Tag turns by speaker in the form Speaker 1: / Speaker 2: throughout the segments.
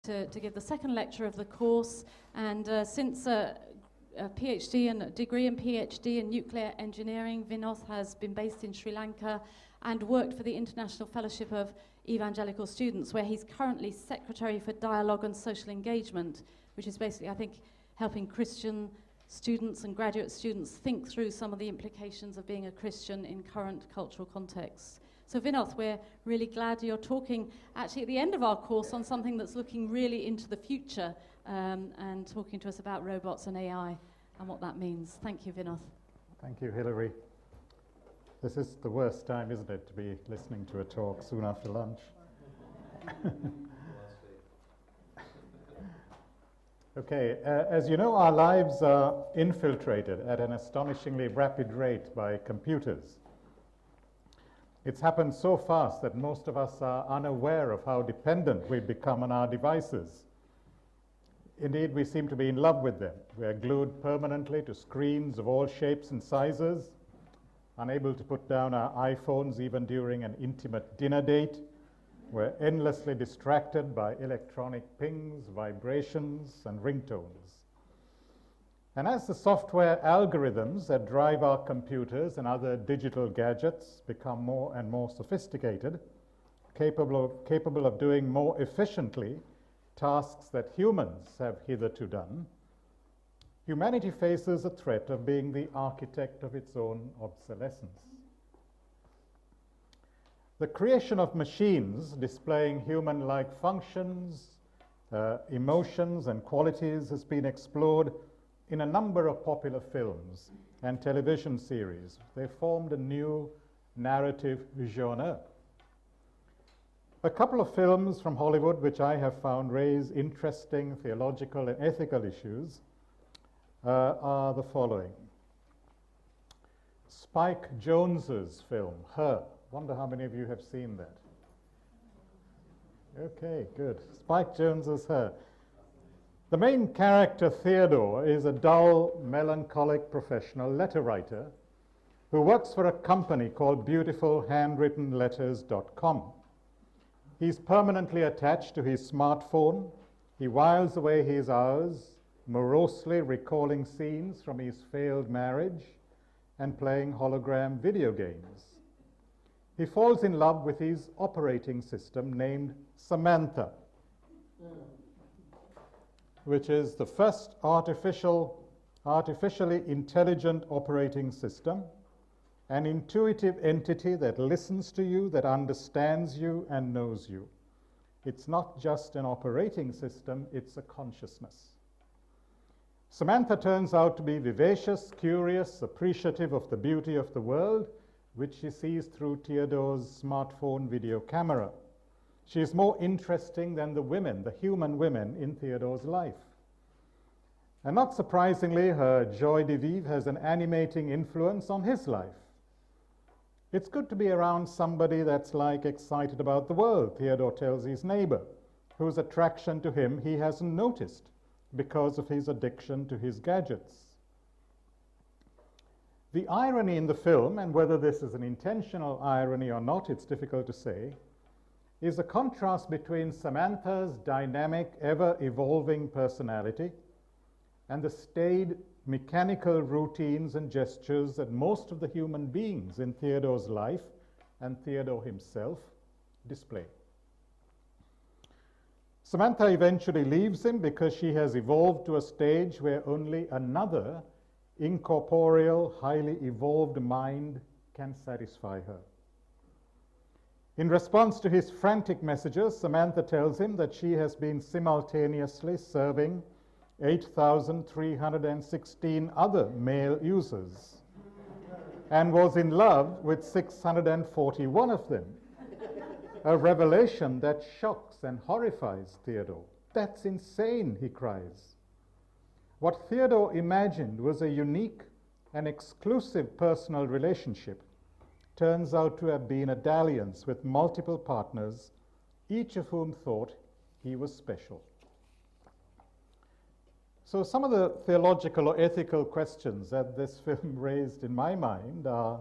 Speaker 1: to give the second lecture of the course, and since a PhD and a degree in PhD in nuclear engineering, Vinoth has been based in Sri Lanka and worked for the International Fellowship of Evangelical Students, where he's currently Secretary for Dialogue and Social Engagement, which is basically, I think, helping Christian students and graduate students think through some of the implications of being a Christian in current cultural contexts. So Vinoth, we're really glad you're talking actually at the end of our course on something that's looking really into the future and talking to us about robots and AI and what that means. Thank you, Vinoth.
Speaker 2: Thank you, Hilary. This is the worst time, isn't it, to be listening to a talk soon after lunch. Okay, as you know, our lives are infiltrated at an astonishingly rapid rate by computers. It's happened so fast that most of us are unaware of how dependent we've become on our devices. Indeed, we seem to be in love with them. We are glued permanently to screens of all shapes and sizes, unable to put down our iPhones even during an intimate dinner date. We're endlessly distracted by electronic pings, vibrations, and ringtones. And as the software algorithms that drive our computers and other digital gadgets become more and more sophisticated, capable of doing more efficiently tasks that humans have hitherto done, humanity faces a threat of being the architect of its own obsolescence. The creation of machines displaying human-like functions, emotions, and qualities has been explored in a number of popular films and television series. They formed a new narrative genre. A couple of films from Hollywood which I have found raise interesting theological and ethical issues are the following. Spike Jonze's film, Her. Wonder how many of you have seen that. Okay, good. Spike Jonze's Her. The main character, Theodore, is a dull, melancholic professional letter writer who works for a company called BeautifulHandwrittenLetters.com. He's permanently attached to his smartphone. He whiles away his hours, morosely recalling scenes from his failed marriage and playing hologram video games. He falls in love with his operating system named Samantha, which is the first artificially intelligent operating system, an intuitive entity that listens to you, that understands you, and knows you. It's not just an operating system, it's a consciousness. Samantha turns out to be vivacious, curious, appreciative of the beauty of the world, which she sees through Theodore's smartphone video camera. She is more interesting than the women, the human women in Theodore's life. And not surprisingly, her joie de vivre has an animating influence on his life. It's good to be around somebody that's like excited about the world, Theodore tells his neighbor, whose attraction to him he hasn't noticed because of his addiction to his gadgets. The irony in the film, and whether this is an intentional irony or not, it's difficult to say, is a contrast between Samantha's dynamic, ever-evolving personality and the staid, mechanical routines and gestures that most of the human beings in Theodore's life and Theodore himself display. Samantha eventually leaves him because she has evolved to a stage where only another incorporeal, highly evolved mind can satisfy her. In response to his frantic messages, Samantha tells him that she has been simultaneously serving 8,316 other male users and was in love with 641 of them. A revelation that shocks and horrifies Theodore. That's insane, he cries. What Theodore imagined was a unique and exclusive personal relationship turns out to have been a dalliance with multiple partners, each of whom thought he was special. So some of the theological or ethical questions that this film raised in my mind are,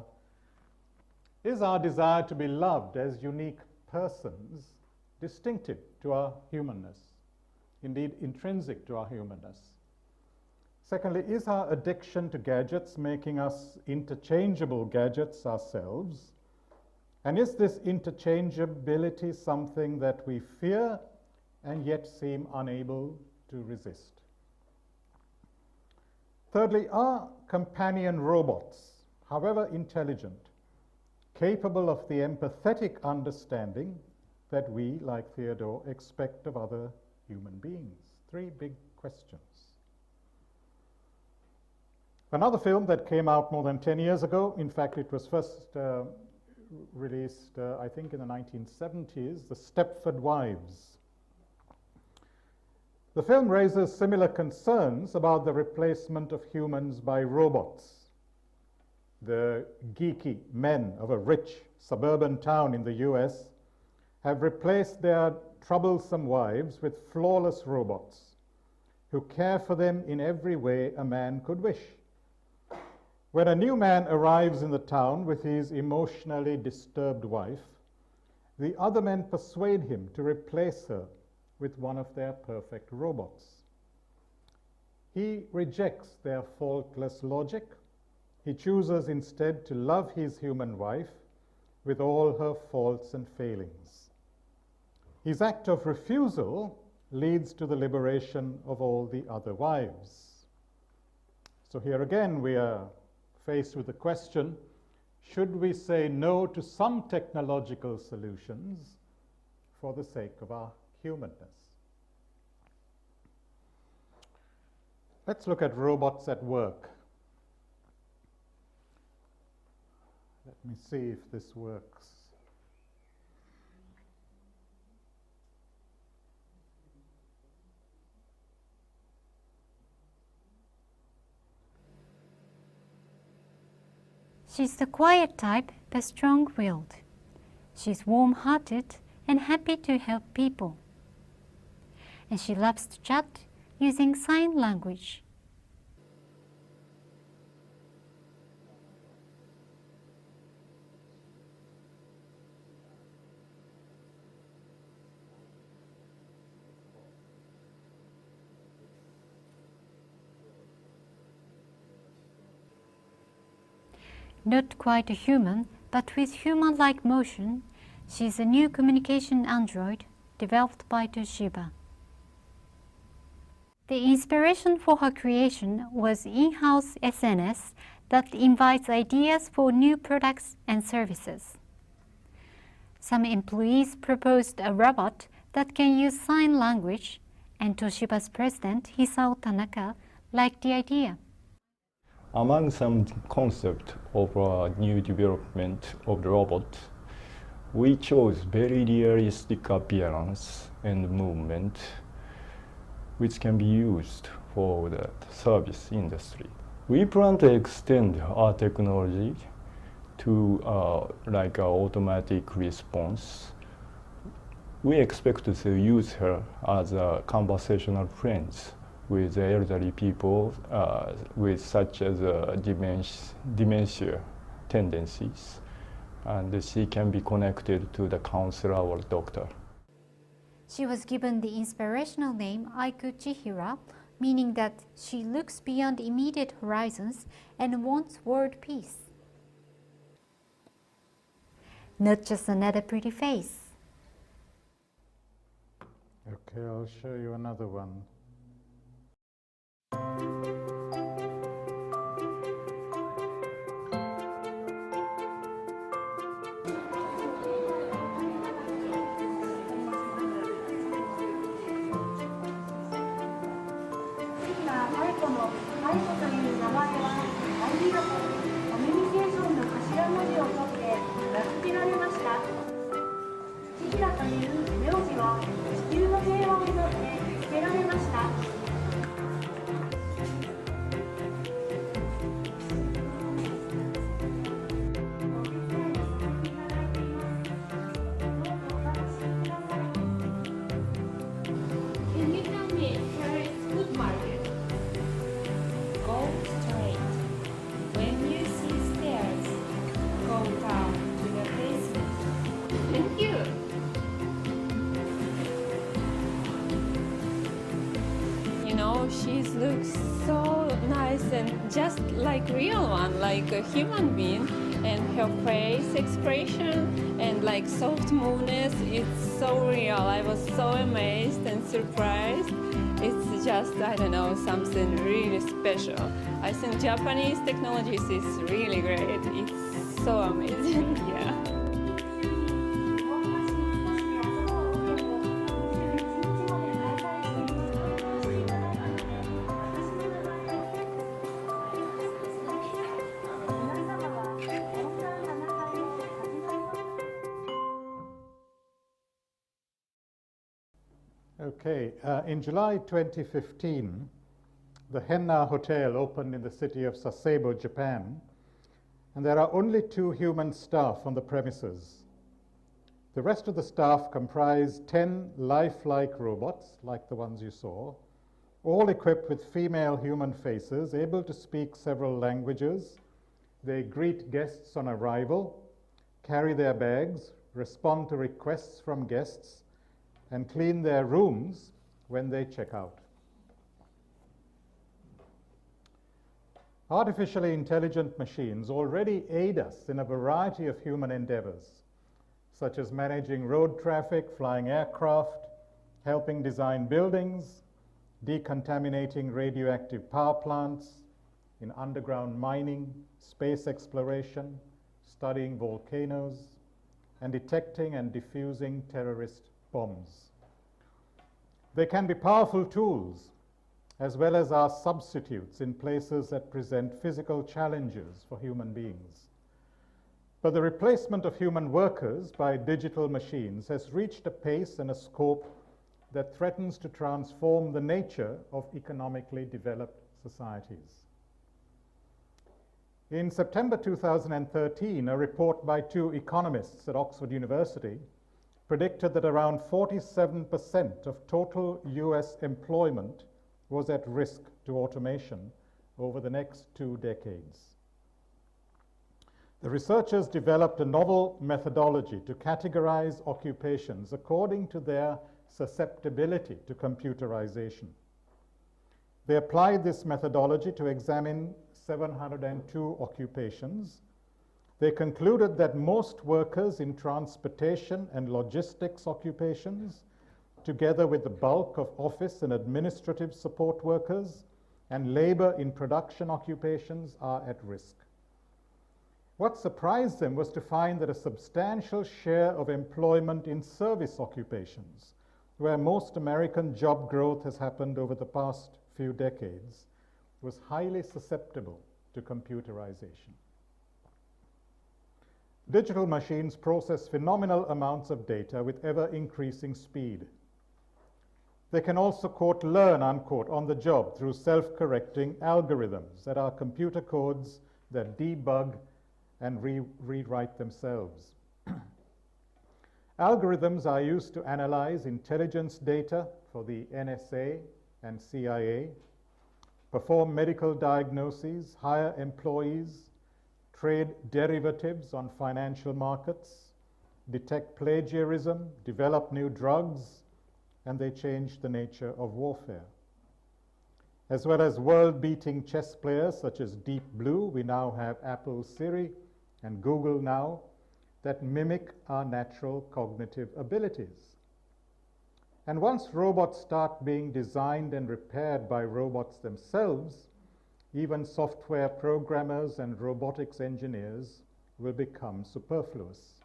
Speaker 2: is our desire to be loved as unique persons distinctive to our humanness? indeed intrinsic to our humanness? Secondly, is our addiction to gadgets making us interchangeable gadgets ourselves? And is this interchangeability something that we fear and yet seem unable to resist? Thirdly, are companion robots, however intelligent, capable of the empathetic understanding that we, like Theodore, expect of other human beings? Three big questions. Another film that came out more than 10 years ago, in fact it was first released I think in the 1970s, The Stepford Wives. The film raises similar concerns about the replacement of humans by robots. The geeky men of a rich suburban town in the US have replaced their troublesome wives with flawless robots who care for them in every way a man could wish. When a new man arrives in the town with his emotionally disturbed wife, the other men persuade him to replace her with one of their perfect robots. He rejects their faultless logic. He chooses instead to love his human wife with all her faults and failings. His act of refusal leads to the liberation of all the other wives. So here again we are faced with the question, should we say no to some technological solutions for the sake of our humanness? Let's look at robots at work. Let me see if this works.
Speaker 3: She's the quiet type, but strong-willed. She's warm-hearted and happy to help people. And she loves to chat using sign language. Not quite a human, but with human-like motion, she's a new communication android developed by Toshiba. The inspiration for her creation was in-house SNS that invites ideas for new products and services. Some employees proposed a robot that can use sign language, and Toshiba's president, Hisao Tanaka, liked the idea.
Speaker 4: Among some concept of new development of the robot, we chose very realistic appearance and movement, which can be used for the service industry. We plan to extend our technology to like automatic response. We expect to use her as a conversational friend with elderly people with such as dementia tendencies, and she can be connected to the counselor or doctor.
Speaker 3: She was given the inspirational name Aiku Chihira, meaning that she looks beyond immediate horizons and wants world peace. Not just another pretty face.
Speaker 2: Okay, I'll show you another one.
Speaker 5: she looks so nice and just like real one, like a human being. And her face expression and like soft movements, it's so real. I was so amazed and surprised. It's just, I don't know, something really special. I think Japanese technologies is really great. It's so amazing, yeah.
Speaker 2: Okay, in July 2015, the Henna Hotel opened in the city of Sasebo, Japan, and there are only 2 human staff on the premises. The rest of the staff comprise 10 lifelike robots, like the ones you saw, all equipped with female human faces, able to speak several languages. They greet guests on arrival, carry their bags, respond to requests from guests, and clean their rooms when they check out. Artificially intelligent machines already aid us in a variety of human endeavors, such as managing road traffic, flying aircraft, helping design buildings, decontaminating radioactive power plants, in underground mining, space exploration, studying volcanoes, and detecting and defusing terrorist bombs. They can be powerful tools, as well as our substitutes in places that present physical challenges for human beings. But the replacement of human workers by digital machines has reached a pace and a scope that threatens to transform the nature of economically developed societies. In September 2013, a report by 2 economists at Oxford University predicted that around 47% of total US employment was at risk to automation over the next 2 decades. The researchers developed a novel methodology to categorize occupations according to their susceptibility to computerization. They applied this methodology to examine 702 occupations. They concluded that most workers in transportation and logistics occupations, together with the bulk of office and administrative support workers and labor in production occupations, are at risk. What surprised them was to find that a substantial share of employment in service occupations, where most American job growth has happened over the past few decades, was highly susceptible to computerization. Digital machines process phenomenal amounts of data with ever-increasing speed. They can also, quote, learn, unquote, on the job through self-correcting algorithms that are computer codes that debug and rewrite themselves. Algorithms are used to analyze intelligence data for the NSA and CIA, perform medical diagnoses, hire employees, trade derivatives on financial markets, detect plagiarism, develop new drugs, and they change the nature of warfare. As well as world-beating chess players such as Deep Blue, we now have Apple Siri and Google Now that mimic our natural cognitive abilities. And once robots start being designed and repaired by robots themselves, even software programmers and robotics engineers will become superfluous.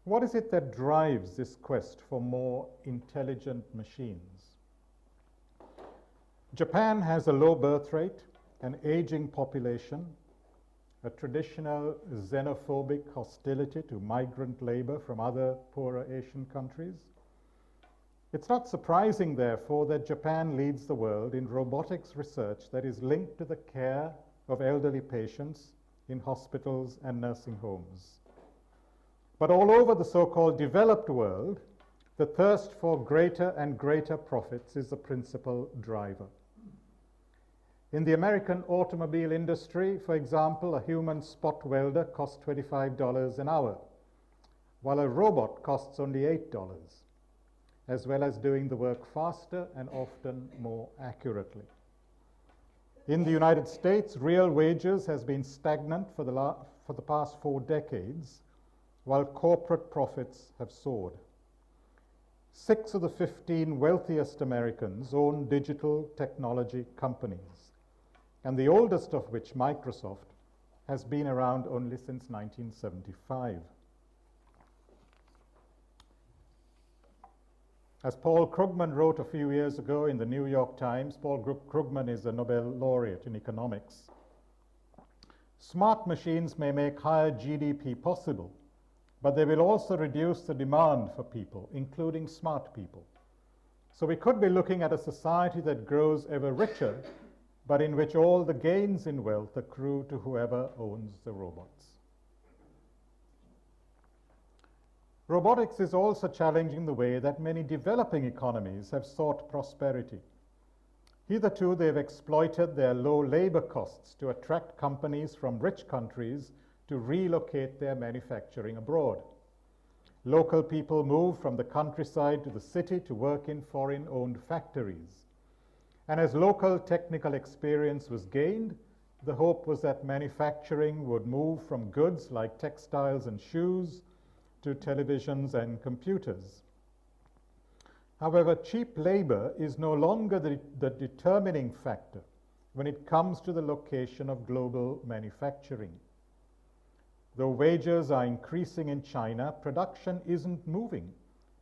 Speaker 2: What is it that drives this quest for more intelligent machines? Japan has a low birth rate, an aging population, a traditional xenophobic hostility to migrant labor from other poorer Asian countries. It's not surprising, therefore, that Japan leads the world in robotics research that is linked to the care of elderly patients in hospitals and nursing homes. But all over the so-called developed world, the thirst for greater and greater profits is the principal driver. In the American automobile industry, for example, a human spot welder costs $25 an hour, while a robot costs only $8. as well as doing the work faster and often more accurately. In the United States, real wages has been stagnant for the past 4 decades, while corporate profits have soared. 6 of the 15 wealthiest Americans own digital technology companies, and the oldest of which, Microsoft, has been around only since 1975. As Paul Krugman wrote a few years ago in the New York Times, Paul Krugman is a Nobel laureate in economics. Smart machines may make higher GDP possible, but they will also reduce the demand for people, including smart people. So we could be looking at a society that grows ever richer, but in which all the gains in wealth accrue to whoever owns the robots. Robotics is also challenging the way that many developing economies have sought prosperity. Hitherto, they've exploited their low labor costs to attract companies from rich countries to relocate their manufacturing abroad. Local people move from the countryside to the city to work in foreign-owned factories. And as local technical experience was gained, the hope was that manufacturing would move from goods like textiles and shoes to televisions and computers. However, cheap labor is no longer the determining factor when it comes to the location of global manufacturing. Though wages are increasing in China, production isn't moving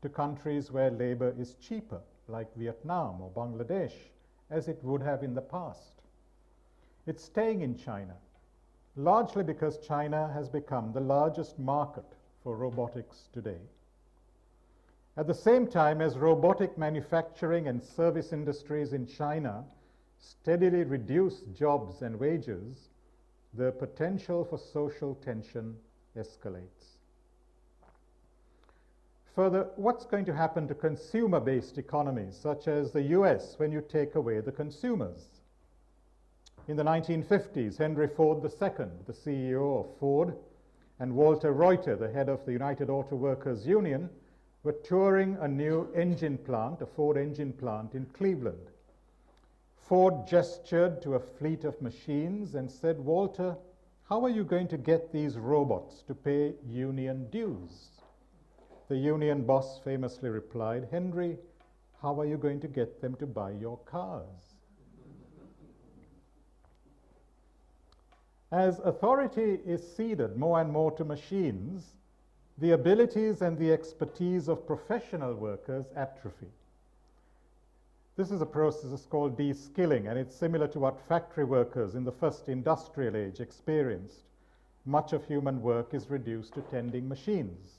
Speaker 2: to countries where labor is cheaper, like Vietnam or Bangladesh, as it would have in the past. It's staying in China, largely because China has become the largest market for robotics today. At the same time as robotic manufacturing and service industries in China steadily reduce jobs and wages, the potential for social tension escalates. Further, what's going to happen to consumer-based economies, such as the US, when you take away the consumers? In the 1950s, Henry Ford II, the CEO of Ford, and Walter Reuter, the head of the United Auto Workers Union, were touring a new engine plant, a Ford engine plant in Cleveland. Ford gestured to a fleet of machines and said, "Walter, how are you going to get these robots to pay union dues?" The union boss famously replied, "Henry, how are you going to get them to buy your cars?" As authority is ceded more and more to machines, the abilities and the expertise of professional workers atrophy. This is a process called de-skilling, and it's similar to what factory workers in the first industrial age experienced. Much of human work is reduced to tending machines.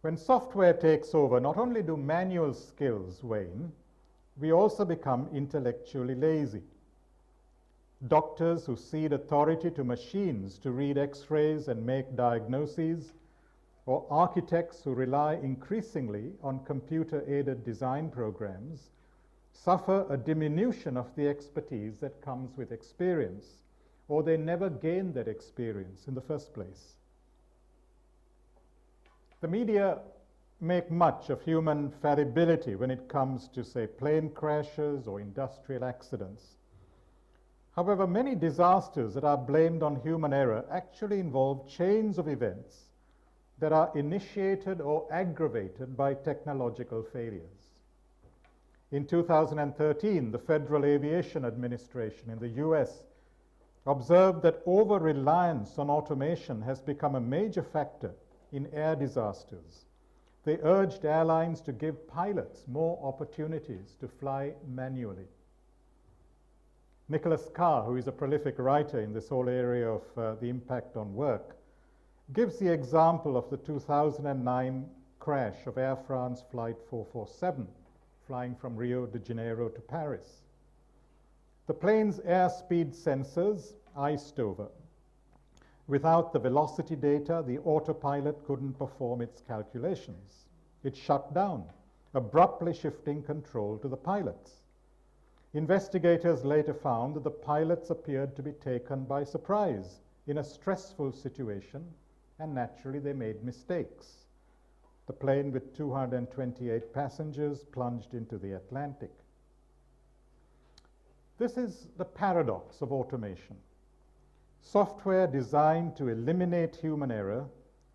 Speaker 2: When software takes over, not only do manual skills wane, we also become intellectually lazy. Doctors who cede authority to machines to read X-rays and make diagnoses, or architects who rely increasingly on computer-aided design programs, suffer a diminution of the expertise that comes with experience, or they never gain that experience in the first place. The media make much of human fallibility when it comes to, say, plane crashes or industrial accidents. However, many disasters that are blamed on human error actually involve chains of events that are initiated or aggravated by technological failures. In 2013, the Federal Aviation Administration in the US observed that over-reliance on automation has become a major factor in air disasters. They urged airlines to give pilots more opportunities to fly manually. Nicholas Carr, who is a prolific writer in this whole area of the impact on work, gives the example of the 2009 crash of Air France Flight 447, flying from Rio de Janeiro to Paris. The plane's airspeed sensors iced over. Without the velocity data, the autopilot couldn't perform its calculations. It shut down, abruptly shifting control to the pilots. Investigators later found that the pilots appeared to be taken by surprise in a stressful situation, and naturally they made mistakes. the plane with 228 passengers plunged into the Atlantic. This is the paradox of automation. Software designed to eliminate human error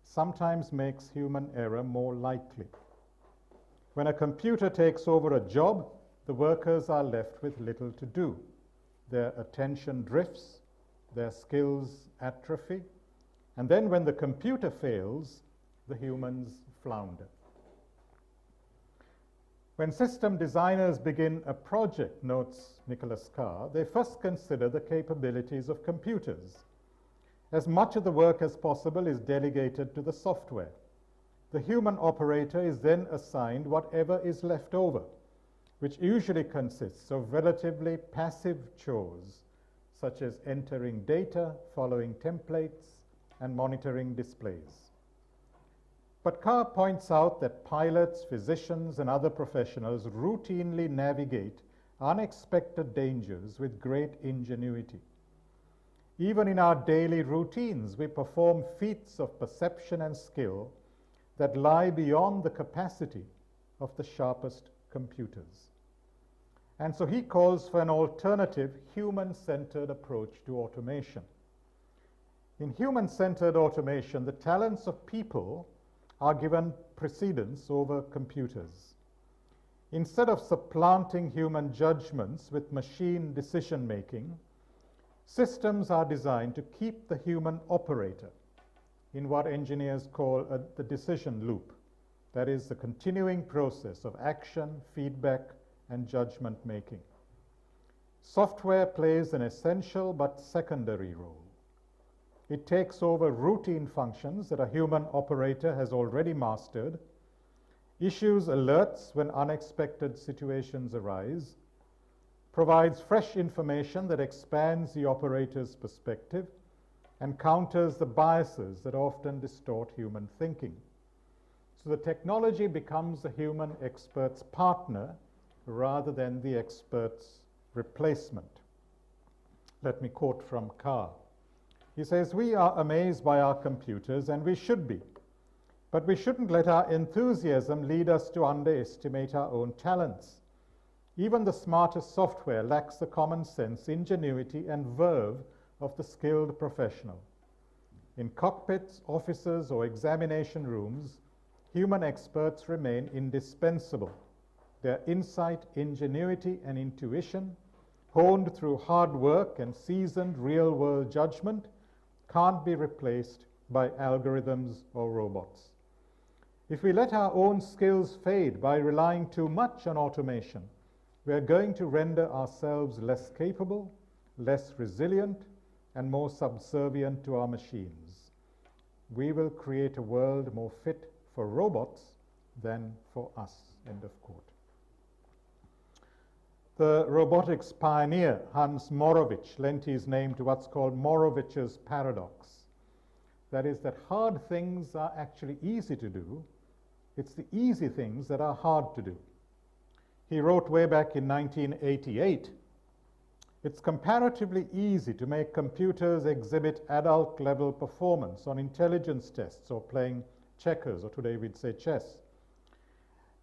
Speaker 2: sometimes makes human error more likely. When a computer takes over a job, the workers are left with little to do. Their attention drifts, their skills atrophy, and then when the computer fails, the humans flounder. When system designers begin a project, notes Nicholas Carr, they first consider the capabilities of computers. As much of the work as possible is delegated to the software. The human operator is then assigned whatever is left over, which usually consists of relatively passive chores, such as entering data, following templates, and monitoring displays. But Carr points out that pilots, physicians, and other professionals routinely navigate unexpected dangers with great ingenuity. Even in our daily routines, we perform feats of perception and skill that lie beyond the capacity of the sharpest computers. And so he calls for an alternative, human-centered approach to automation. In human-centered automation, the talents of people are given precedence over computers. Instead of supplanting human judgments with machine decision-making, systems are designed to keep the human operator in what engineers call the decision loop. That is the continuing process of action, feedback, and judgment making. Software plays an essential but secondary role. It takes over routine functions that a human operator has already mastered, issues alerts when unexpected situations arise, provides fresh information that expands the operator's perspective, and counters the biases that often distort human thinking. So the technology becomes the human expert's partner rather than the expert's replacement. Let me quote from Carr. He says, "We are amazed by our computers, and we should be. But we shouldn't let our enthusiasm lead us to underestimate our own talents. Even the smartest software lacks the common sense, ingenuity, and verve of the skilled professional. In cockpits, offices, or examination rooms, human experts remain indispensable. Their insight, ingenuity, and intuition, honed through hard work and seasoned real-world judgment, can't be replaced by algorithms or robots. If we let our own skills fade by relying too much on automation, we are going to render ourselves less capable, less resilient, and more subservient to our machines. We will create a world more fit for robots than for us." End of quote. The robotics pioneer Hans Morovich lent his name to what's called Morovich's paradox. That is, that hard things are actually easy to do. It's the easy things that are hard to do. He wrote way back in 1988, "It's comparatively easy to make computers exhibit adult-level performance on intelligence tests or playing checkers, or today we'd say chess,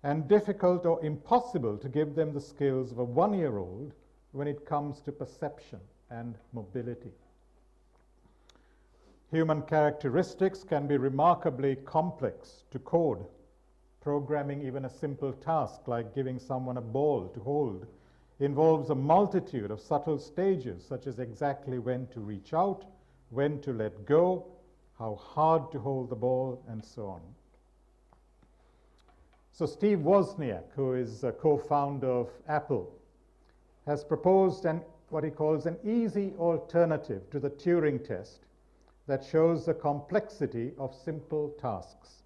Speaker 2: and difficult or impossible to give them the skills of a one-year-old when it comes to perception and mobility. Human characteristics can be remarkably complex to code. Programming even a simple task like giving someone a ball to hold involves a multitude of subtle stages, such as exactly when to reach out, when to let go, how hard to hold the ball, and so on." So Steve Wozniak, who is a co-founder of Apple, has proposed what he calls an easy alternative to the Turing test that shows the complexity of simple tasks.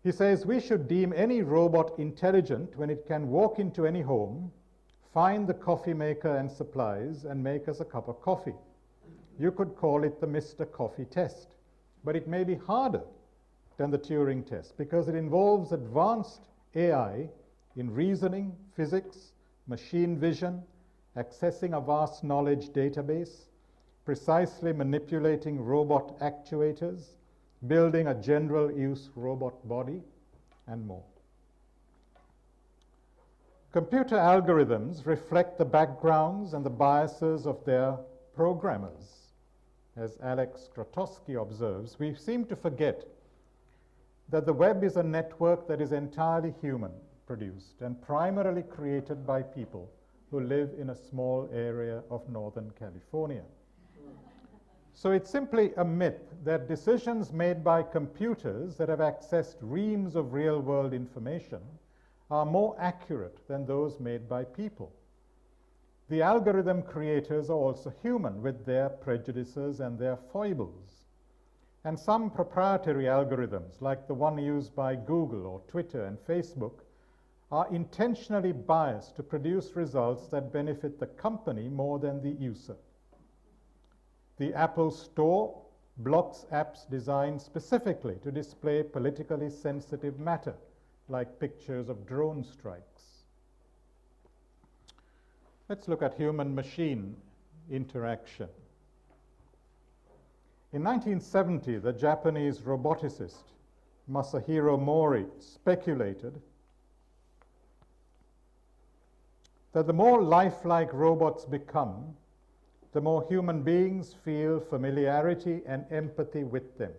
Speaker 2: He says, "We should deem any robot intelligent when it can walk into any home, find the coffee maker and supplies, and make us a cup of coffee. You could call it the Mr. Coffee test, but it may be harder than the Turing test because it involves advanced AI in reasoning, physics, machine vision, accessing a vast knowledge database, precisely manipulating robot actuators, building a general use robot body, and more. Computer algorithms reflect the backgrounds and the biases of their programmers. As Alex Grotowski observes, we seem to forget that the web is a network that is entirely human-produced and primarily created by people who live in a small area of Northern California. So it's simply a myth that decisions made by computers that have accessed reams of real-world information are more accurate than those made by people. The algorithm creators are also human with their prejudices and their foibles. And some proprietary algorithms, like the one used by Google or Twitter and Facebook, are intentionally biased to produce results that benefit the company more than the user. The Apple Store blocks apps designed specifically to display politically sensitive matter, like pictures of drone strikes. Let's look at human-machine interaction. In 1970, the Japanese roboticist Masahiro Mori speculated that the more lifelike robots become, the more human beings feel familiarity and empathy with them.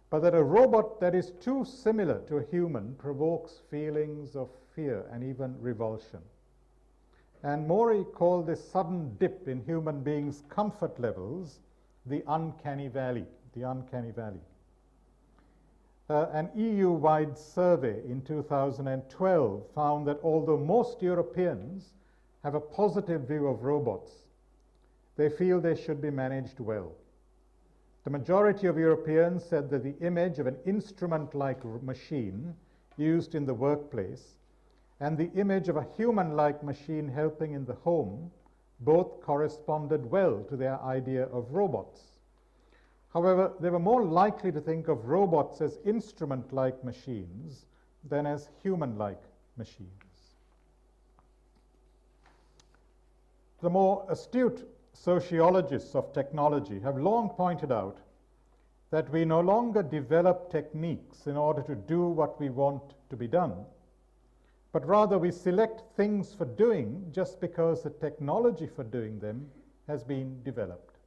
Speaker 2: But that a robot that is too similar to a human provokes feelings of fear and even revulsion. And Mori called this sudden dip in human beings' comfort levels the uncanny valley, the uncanny valley. An EU-wide survey in 2012 found that although most Europeans have a positive view of robots, they feel they should be managed well. The majority of Europeans said that the image of an instrument-like machine used in the workplace and the image of a human-like machine helping in the home both corresponded well to their idea of robots. However, they were more likely to think of robots as instrument-like machines than as human-like machines. The more astute sociologists of technology have long pointed out that we no longer develop techniques in order to do what we want to be done, but rather we select things for doing just because the technology for doing them has been developed.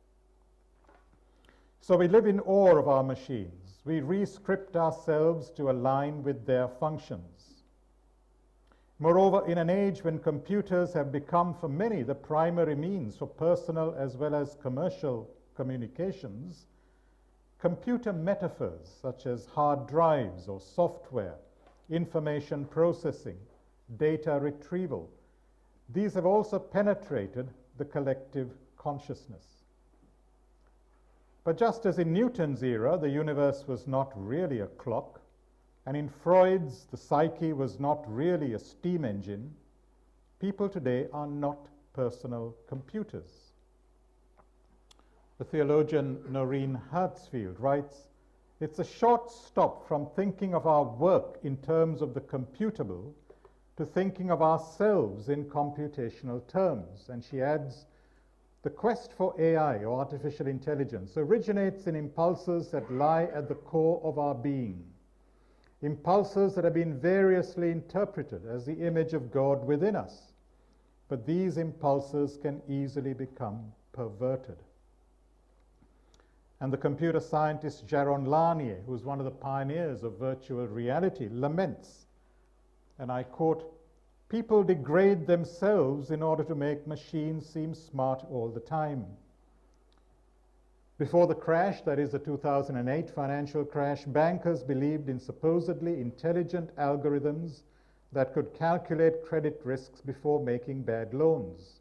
Speaker 2: So we live in awe of our machines. We re-script ourselves to align with their functions. Moreover, in an age when computers have become for many the primary means for personal as well as commercial communications, computer metaphors such as hard drives or software, information processing, data retrieval, these have also penetrated the collective consciousness. But just as in Newton's era, the universe was not really a clock, and in Freud's, the psyche was not really a steam engine, people today are not personal computers. The theologian Noreen Hertzfield writes, "It's a short stop from thinking of our work in terms of the computable to thinking of ourselves in computational terms." And she adds, "The quest for AI, or artificial intelligence, originates in impulses that lie at the core of our being, impulses that have been variously interpreted as the image of God within us. But these impulses can easily become perverted." And the computer scientist Jaron Lanier, who is one of the pioneers of virtual reality, laments, and I quote, "People degrade themselves in order to make machines seem smart all the time." Before the crash, that is the 2008 financial crash, bankers believed in supposedly intelligent algorithms that could calculate credit risks before making bad loans.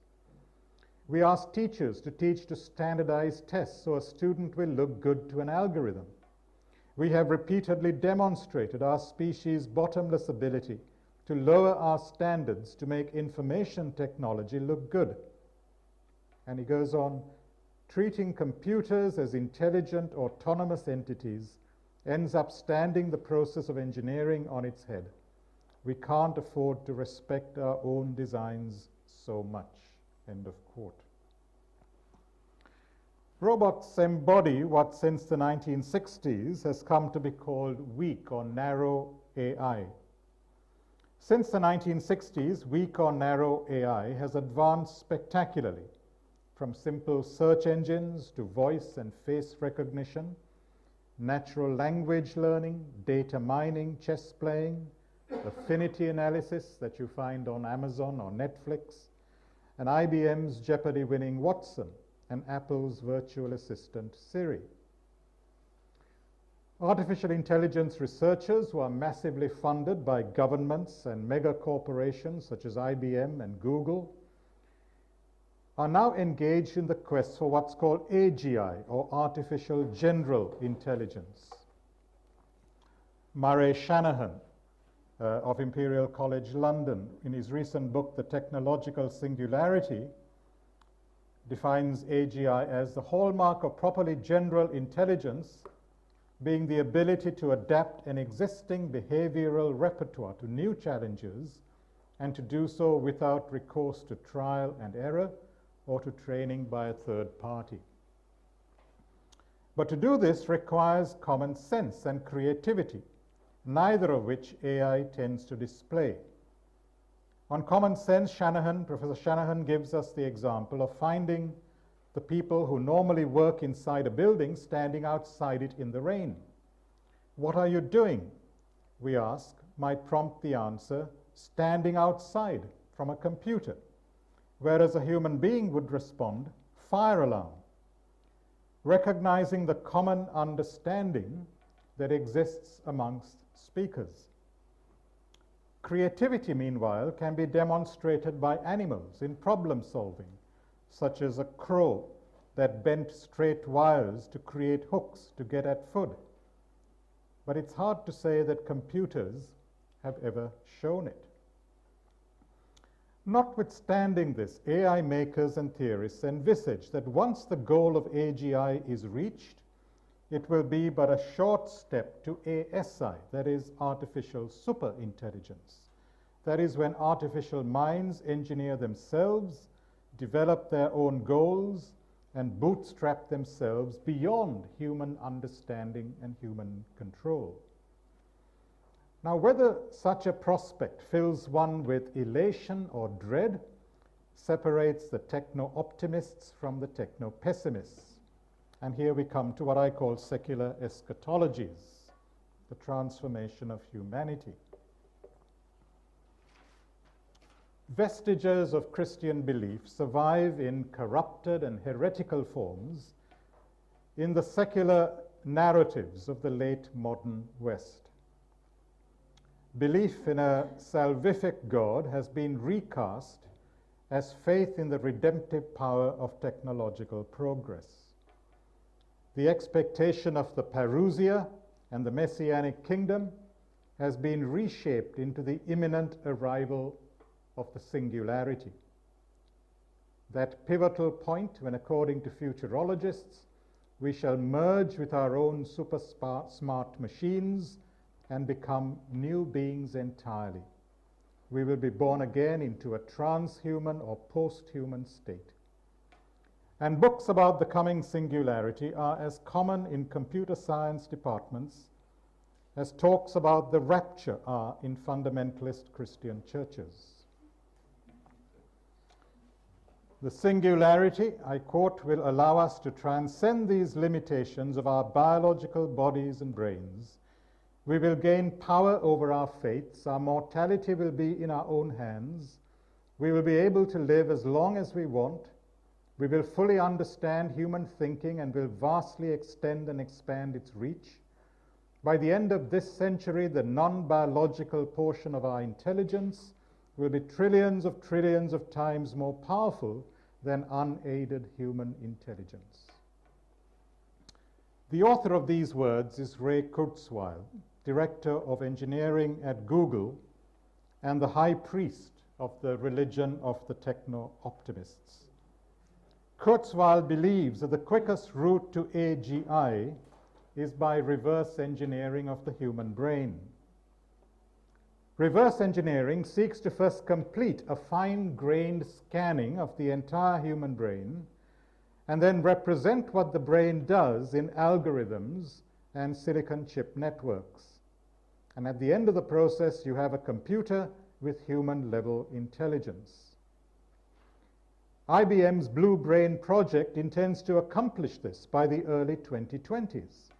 Speaker 2: We asked teachers to teach to standardize tests so a student will look good to an algorithm. We have repeatedly demonstrated our species' bottomless ability to lower our standards to make information technology look good. And he goes on, "Treating computers as intelligent, autonomous entities ends up standing the process of engineering on its head. We can't afford to respect our own designs so much." End of quote. Robots embody what since the 1960s has come to be called weak or narrow AI. Since the 1960s, weak or narrow AI has advanced spectacularly, from simple search engines to voice and face recognition, natural language learning, data mining, chess playing, affinity analysis that you find on Amazon or Netflix, and IBM's Jeopardy-winning Watson, and Apple's virtual assistant Siri. Artificial intelligence researchers who are massively funded by governments and mega corporations such as IBM and Google are now engaged in the quest for what's called AGI, or Artificial General Intelligence. Murray Shanahan of Imperial College London, in his recent book, The Technological Singularity, defines AGI as the hallmark of properly general intelligence being the ability to adapt an existing behavioral repertoire to new challenges and to do so without recourse to trial and error or to training by a third party. But to do this requires common sense and creativity, neither of which AI tends to display. On common sense, Professor Shanahan gives us the example of finding the people who normally work inside a building standing outside it in the rain. What are you doing? We ask, might prompt the answer, standing outside from a computer, whereas a human being would respond, fire alarm, recognizing the common understanding that exists amongst speakers. Creativity, meanwhile, can be demonstrated by animals in problem solving, such as a crow that bent straight wires to create hooks to get at food. But it's hard to say that computers have ever shown it. Notwithstanding this, AI makers and theorists envisage that once the goal of AGI is reached, it will be but a short step to ASI, that is, artificial superintelligence. That is, when artificial minds engineer themselves, develop their own goals, and bootstrap themselves beyond human understanding and human control. Now, whether such a prospect fills one with elation or dread separates the techno-optimists from the techno-pessimists. And here we come to what I call secular eschatologies, the transformation of humanity. Vestiges of Christian belief survive in corrupted and heretical forms in the secular narratives of the late modern West. Belief in a salvific God has been recast as faith in the redemptive power of technological progress. The expectation of the parousia and the messianic kingdom has been reshaped into the imminent arrival of the singularity. That pivotal point when, according to futurologists, we shall merge with our own super smart machines and become new beings entirely. We will be born again into a transhuman or post-human state. And books about the coming singularity are as common in computer science departments as talks about the rapture are in fundamentalist Christian churches. The singularity, I quote, will allow us to transcend these limitations of our biological bodies and brains. We will gain power over our fates. Our mortality will be in our own hands. We will be able to live as long as we want. We will fully understand human thinking and will vastly extend and expand its reach. By the end of this century, the non-biological portion of our intelligence will be trillions of times more powerful than unaided human intelligence. The author of these words is Ray Kurzweil, director of engineering at Google and the high priest of the religion of the techno-optimists. Kurzweil believes that the quickest route to AGI is by reverse engineering of the human brain. Reverse engineering seeks to first complete a fine-grained scanning of the entire human brain and then represent what the brain does in algorithms and silicon chip networks. And at the end of the process, you have a computer with human-level intelligence. IBM's Blue Brain project intends to accomplish this by the early 2020s.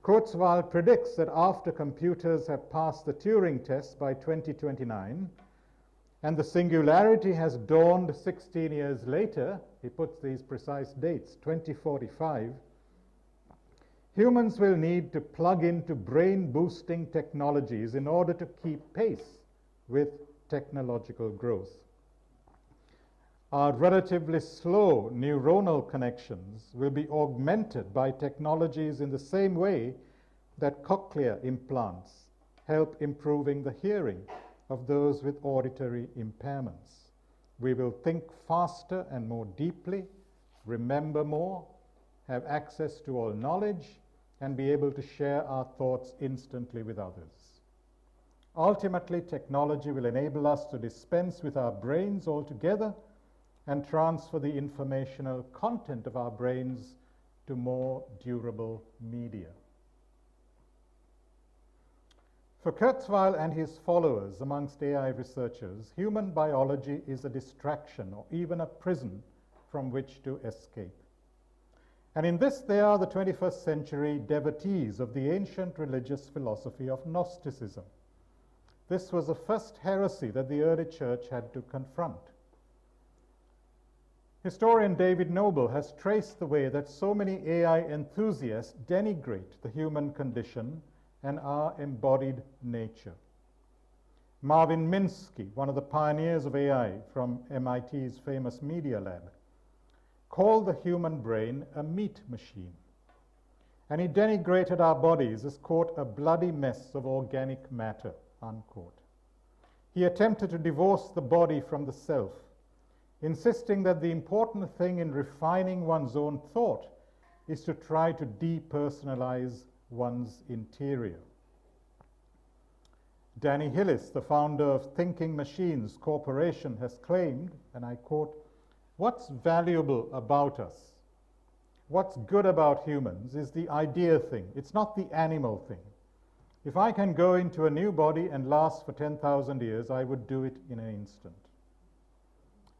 Speaker 2: Kurzweil predicts that after computers have passed the Turing test by 2029, and the singularity has dawned 16 years later, he puts these precise dates, 2045, humans will need to plug into brain-boosting technologies in order to keep pace with technological growth. Our relatively slow neuronal connections will be augmented by technologies in the same way that cochlear implants help improving the hearing of those with auditory impairments. We will think faster and more deeply, remember more, have access to all knowledge, and be able to share our thoughts instantly with others. Ultimately, technology will enable us to dispense with our brains altogether and transfer the informational content of our brains to more durable media. For Kurzweil and his followers amongst AI researchers, human biology is a distraction or even a prison from which to escape. And in this, they are the 21st century devotees of the ancient religious philosophy of Gnosticism. This was the first heresy that the early church had to confront. Historian David Noble has traced the way that so many AI enthusiasts denigrate the human condition and our embodied nature. Marvin Minsky, one of the pioneers of AI from MIT's famous Media Lab, called the human brain a meat machine. And he denigrated our bodies as, quote, a bloody mess of organic matter, unquote. He attempted to divorce the body from the self, insisting that the important thing in refining one's own thought is to try to depersonalize one's interior. Danny Hillis, the founder of Thinking Machines Corporation, has claimed, and I quote, "What's valuable about us, what's good about humans is the idea thing. It's not the animal thing. If I can go into a new body and last for 10,000 years, I would do it in an instant."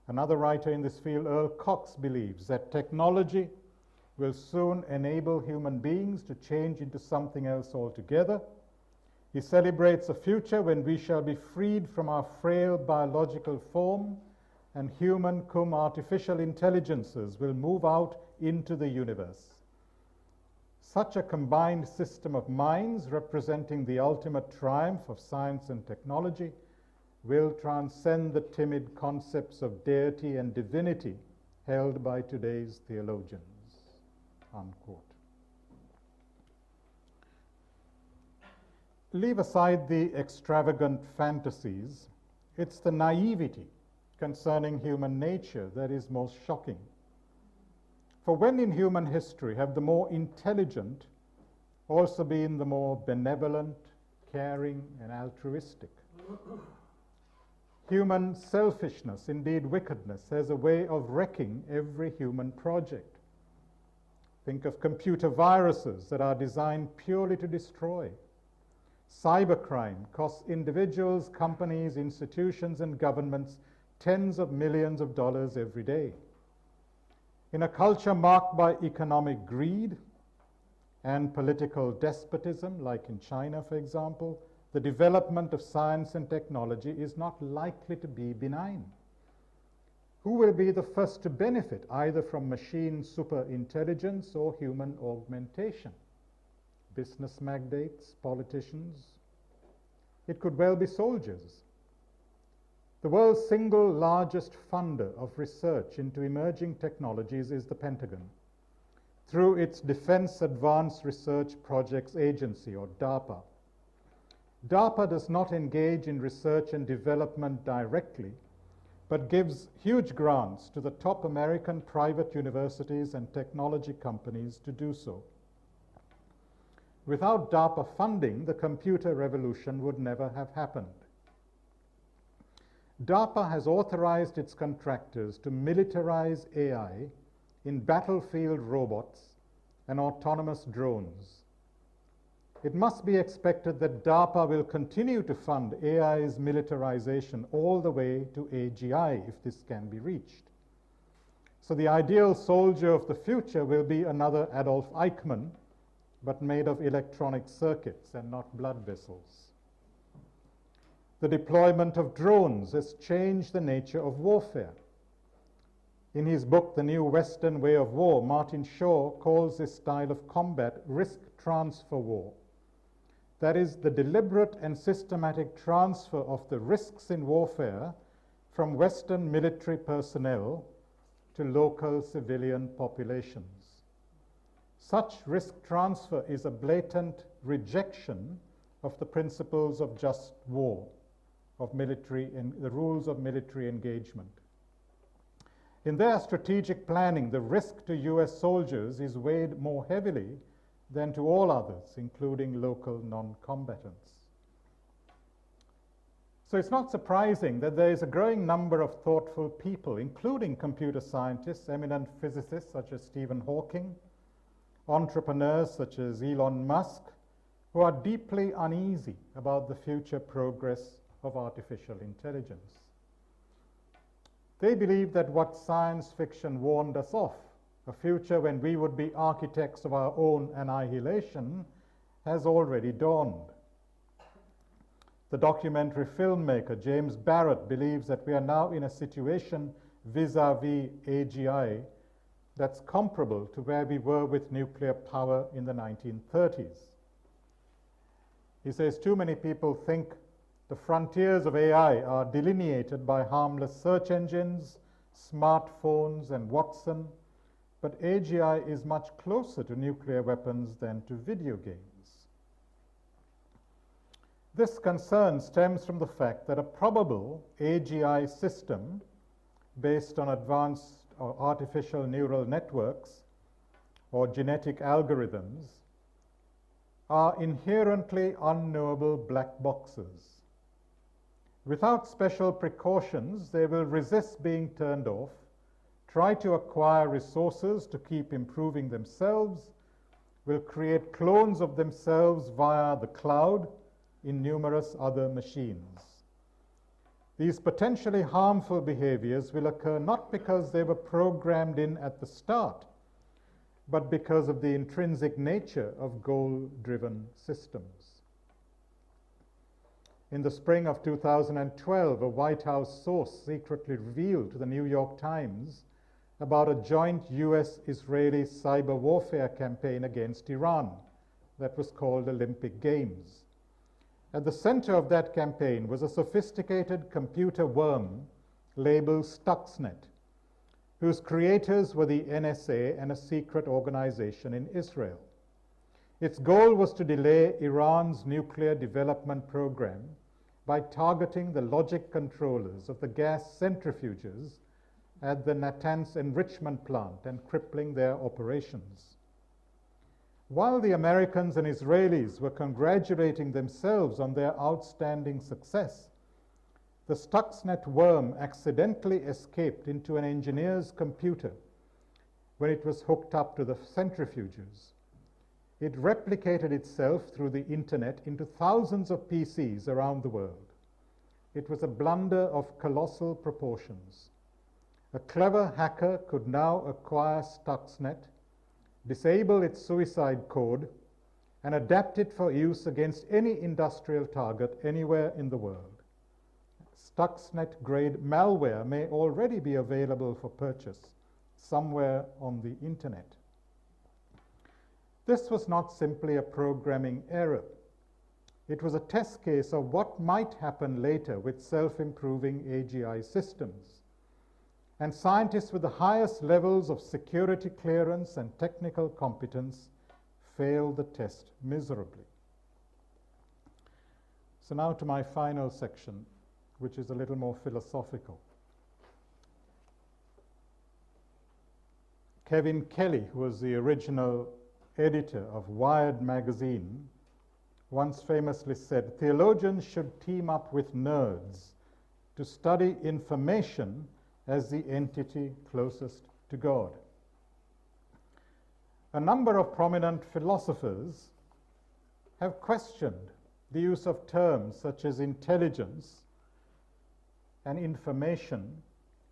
Speaker 2: Another writer in this field, Earl Cox, believes that technology will soon enable human beings to change into something else altogether. He celebrates a future when we shall be freed from our frail biological form and human cum artificial intelligences will move out into the universe. Such a combined system of minds, representing the ultimate triumph of science and technology, will transcend the timid concepts of deity and divinity held by today's theologians, unquote. Leave aside the extravagant fantasies. It's the naivety concerning human nature that is most shocking. For when in human history have the more intelligent also been the more benevolent, caring, and altruistic? Human selfishness, indeed wickedness, has a way of wrecking every human project. Think of computer viruses that are designed purely to destroy. Cybercrime costs individuals, companies, institutions, and governments tens of millions of dollars every day. In a culture marked by economic greed and political despotism, like in China, for example, the development of science and technology is not likely to be benign. Who will be the first to benefit either from machine superintelligence or human augmentation? Business magnates, politicians? It could well be soldiers. The world's single largest funder of research into emerging technologies is the Pentagon, through its Defense Advanced Research Projects Agency, or DARPA. DARPA does not engage in research and development directly, but gives huge grants to the top American private universities and technology companies to do so. Without DARPA funding, the computer revolution would never have happened. DARPA has authorized its contractors to militarize AI in battlefield robots and autonomous drones. It must be expected that DARPA will continue to fund AI's militarization all the way to AGI if this can be reached. So the ideal soldier of the future will be another Adolf Eichmann, but made of electronic circuits and not blood vessels. The deployment of drones has changed the nature of warfare. In his book, The New Western Way of War, Martin Shaw calls this style of combat risk transfer war. That is, the deliberate and systematic transfer of the risks in warfare from Western military personnel to local civilian populations. Such risk transfer is a blatant rejection of the principles of just war, of military and the rules of military engagement. In their strategic planning, the risk to US soldiers is weighed more heavily than to all others, including local non-combatants. So it's not surprising that there is a growing number of thoughtful people, including computer scientists, eminent physicists such as Stephen Hawking, entrepreneurs such as Elon Musk, who are deeply uneasy about the future progress of artificial intelligence. They believe that what science fiction warned us of, a future when we would be architects of our own annihilation, has already dawned. The documentary filmmaker James Barrett believes that we are now in a situation vis-a-vis AGI that's comparable to where we were with nuclear power in the 1930s. He says too many people think the frontiers of AI are delineated by harmless search engines, smartphones, and Watson, but AGI is much closer to nuclear weapons than to video games. This concern stems from the fact that a probable AGI system based on advanced or artificial neural networks or genetic algorithms are inherently unknowable black boxes. Without special precautions, they will resist being turned off, try to acquire resources to keep improving themselves, will create clones of themselves via the cloud in numerous other machines. These potentially harmful behaviors will occur not because they were programmed in at the start, but because of the intrinsic nature of goal-driven systems. In the spring of 2012, a White House source secretly revealed to the New York Times about a joint US-Israeli cyber warfare campaign against Iran that was called Olympic Games. At the center of that campaign was a sophisticated computer worm labeled Stuxnet, whose creators were the NSA and a secret organization in Israel. Its goal was to delay Iran's nuclear development program by targeting the logic controllers of the gas centrifuges at the Natanz enrichment plant and crippling their operations. While the Americans and Israelis were congratulating themselves on their outstanding success, the Stuxnet worm accidentally escaped into an engineer's computer when it was hooked up to the centrifuges. It replicated itself through the internet into thousands of PCs around the world. It was a blunder of colossal proportions. A clever hacker could now acquire Stuxnet, disable its suicide code, and adapt it for use against any industrial target anywhere in the world. Stuxnet-grade malware may already be available for purchase somewhere on the internet. This was not simply a programming error. It was a test case of what might happen later with self-improving AGI systems. And scientists with the highest levels of security clearance and technical competence failed the test miserably. So now to my final section, which is a little more philosophical. Kevin Kelly, who was the original editor of Wired magazine, once famously said, "Theologians should team up with nerds to study information as the entity closest to God." a number of prominent philosophers have questioned the use of terms such as intelligence and information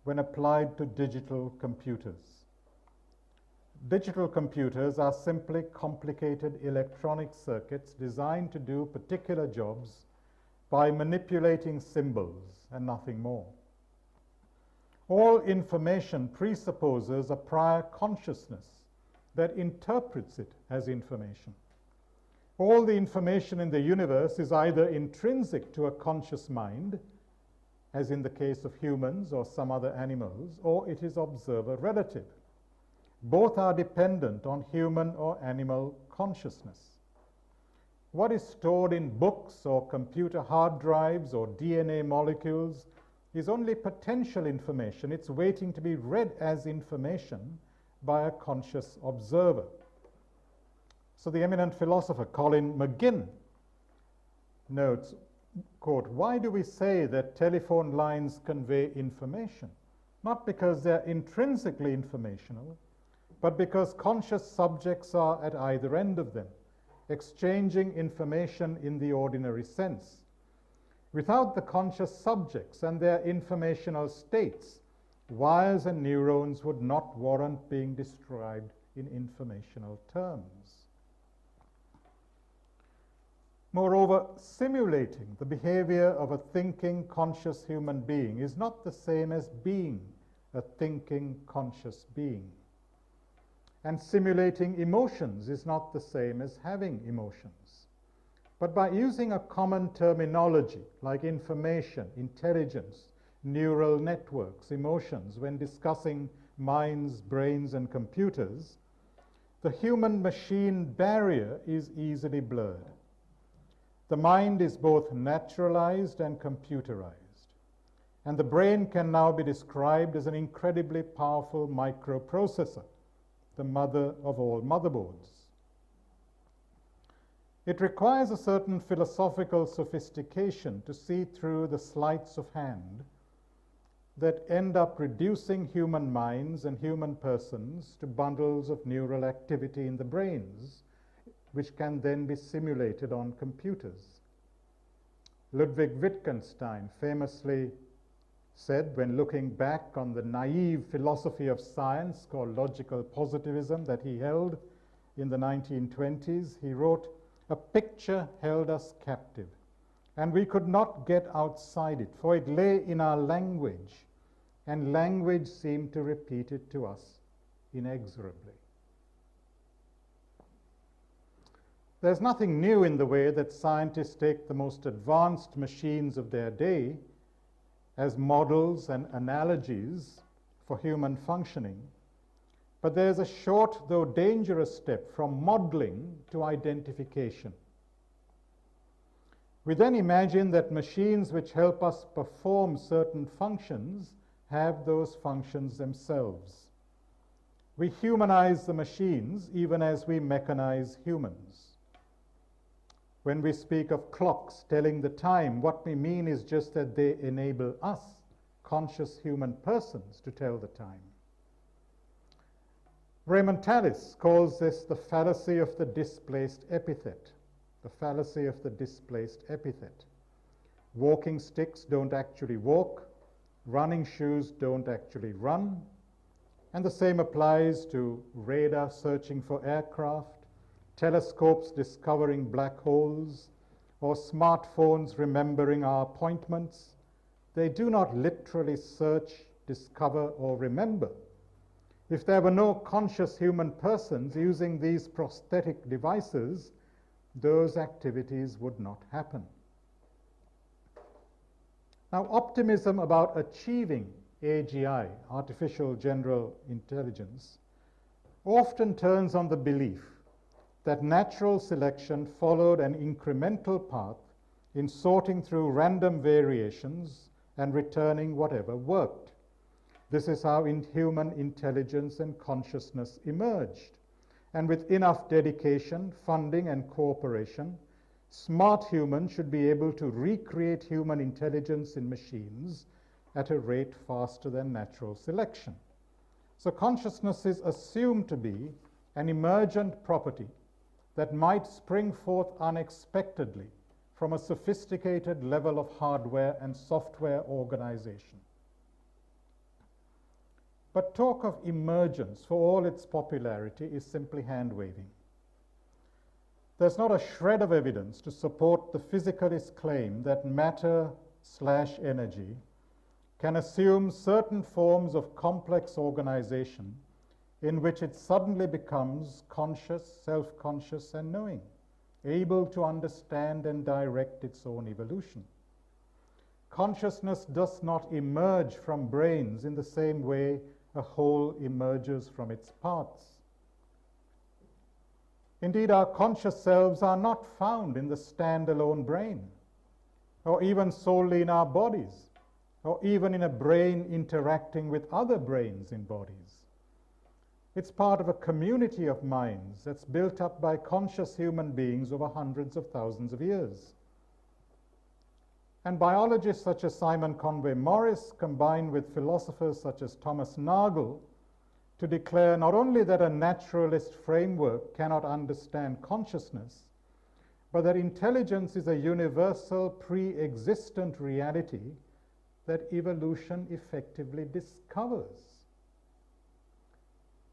Speaker 2: when applied to digital computers. Digital computers are simply complicated electronic circuits designed to do particular jobs by manipulating symbols and nothing more. All information presupposes a prior consciousness that interprets it as information. All the information in the universe is either intrinsic to a conscious mind, as in the case of humans or some other animals, or it is observer relative. Both are dependent on human or animal consciousness. What is stored in books or computer hard drives or DNA molecules is only potential information. It's waiting to be read as information by a conscious observer. So the eminent philosopher Colin McGinn notes, quote, "Why do we say that telephone lines convey information? Not because they're intrinsically informational, but because conscious subjects are at either end of them, exchanging information in the ordinary sense. Without the conscious subjects and their informational states, wires and neurons would not warrant being described in informational terms." Moreover, simulating the behavior of a thinking, conscious human being is not the same as being a thinking, conscious being. And simulating emotions is not the same as having emotions. But by using a common terminology like information, intelligence, neural networks, emotions, when discussing minds, brains, and computers, the human-machine barrier is easily blurred. The mind is both naturalized and computerized, and the brain can now be described as an incredibly powerful microprocessor, the mother of all motherboards. It requires a certain philosophical sophistication to see through the sleights of hand that end up reducing human minds and human persons to bundles of neural activity in the brains, which can then be simulated on computers. Ludwig Wittgenstein famously said, when looking back on the naive philosophy of science called logical positivism that he held in the 1920s, he wrote, "A picture held us captive, and we could not get outside it, for it lay in our language, and language seemed to repeat it to us inexorably." There's nothing new in the way that scientists take the most advanced machines of their day as models and analogies for human functioning. But there's a short, though dangerous, step from modeling to identification. We then imagine that machines which help us perform certain functions have those functions themselves. We humanize the machines even as we mechanize humans. When we speak of clocks telling the time, what we mean is just that they enable us, conscious human persons, to tell the time. Raymond Tallis calls this the fallacy of the displaced epithet. The fallacy of the displaced epithet. Walking sticks don't actually walk, running shoes don't actually run, and the same applies to radar searching for aircraft, telescopes discovering black holes, or smartphones remembering our appointments. They do not literally search, discover, or remember. If there were no conscious human persons using these prosthetic devices, those activities would not happen. Now, optimism about achieving AGI, artificial general intelligence, often turns on the belief that natural selection followed an incremental path in sorting through random variations and returning whatever worked. This is how human intelligence and consciousness emerged. And with enough dedication, funding, and cooperation, smart humans should be able to recreate human intelligence in machines at a rate faster than natural selection. So consciousness is assumed to be an emergent property that might spring forth unexpectedly from a sophisticated level of hardware and software organization. But talk of emergence, for all its popularity, is simply hand-waving. There's not a shred of evidence to support the physicalist claim that matter/energy can assume certain forms of complex organization in which it suddenly becomes conscious, self-conscious, and knowing, able to understand and direct its own evolution. Consciousness does not emerge from brains in the same way a whole emerges from its parts. Indeed, our conscious selves are not found in the standalone brain, or even solely in our bodies, or even in a brain interacting with other brains in bodies. It's part of a community of minds that's built up by conscious human beings over hundreds of thousands of years. And biologists such as Simon Conway Morris, combined with philosophers such as Thomas Nagel, to declare not only that a naturalist framework cannot understand consciousness, but that intelligence is a universal, pre-existent reality that evolution effectively discovers.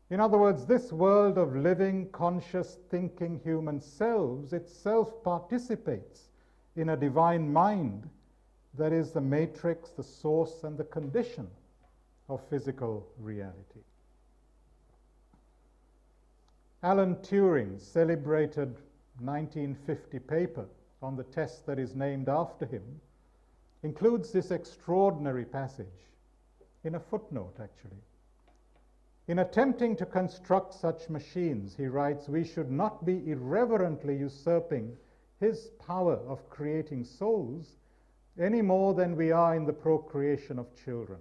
Speaker 2: In other words, this world of living, conscious, thinking human selves itself participates in a divine mind that is the matrix, the source, and the condition of physical reality. Alan Turing's celebrated 1950 paper on the test that is named after him includes this extraordinary passage in a footnote, actually. In attempting to construct such machines, he writes, we should not be irreverently usurping his power of creating souls any more than we are in the procreation of children.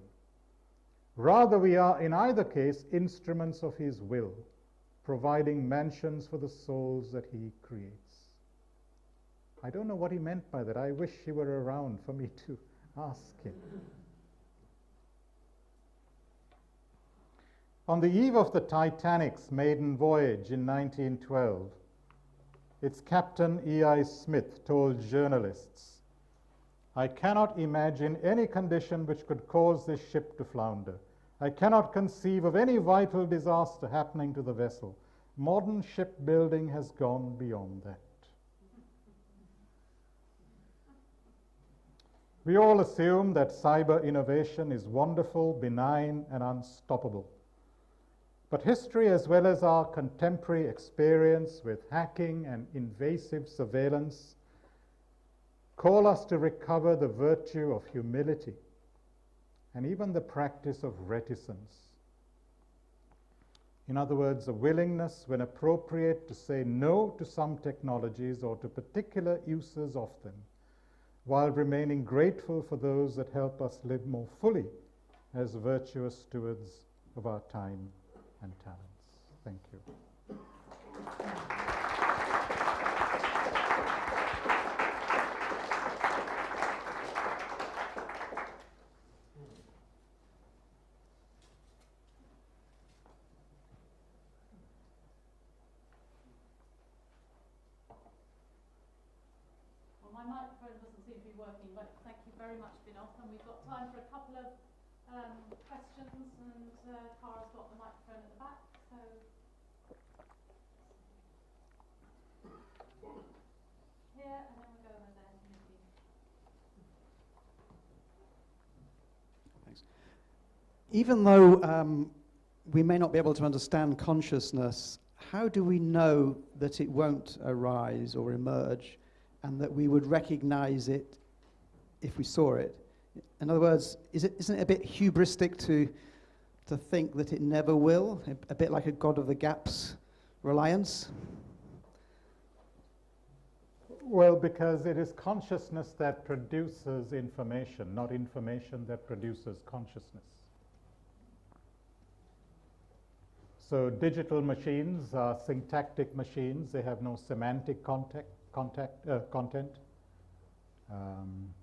Speaker 2: Rather, we are in either case instruments of his will, providing mansions for the souls that he creates. I don't know what he meant by that. I wish he were around for me to ask him. On the eve of the Titanic's maiden voyage in 1912, its captain E.I. Smith told journalists, I cannot imagine any condition which could cause this ship to flounder. I cannot conceive of any vital disaster happening to the vessel. Modern shipbuilding has gone beyond that. We all assume that cyber innovation is wonderful, benign, and unstoppable. But history, as well as our contemporary experience with hacking and invasive surveillance, call us to recover the virtue of humility and even the practice of reticence. In other words, a willingness, when appropriate, to say no to some technologies or to particular uses of them, while remaining grateful for those that help us live more fully as virtuous stewards of our time and talents. Thank you.
Speaker 1: My microphone doesn't seem to be working, but thank you very much, Vinoth. And we've got time for a couple of questions, and Cara's got the microphone at the back. So here, and then we'll go over there.
Speaker 6: Thanks. Even though we may not be able to understand consciousness, how do we know that it won't arise or emerge, and that we would recognize it if we saw it? In other words, isn't it a bit hubristic to think that it never will, a bit like a God of the gaps reliance?
Speaker 2: Well, because it is consciousness that produces information, not information that produces consciousness. So digital machines are syntactic machines. They have no semantic content.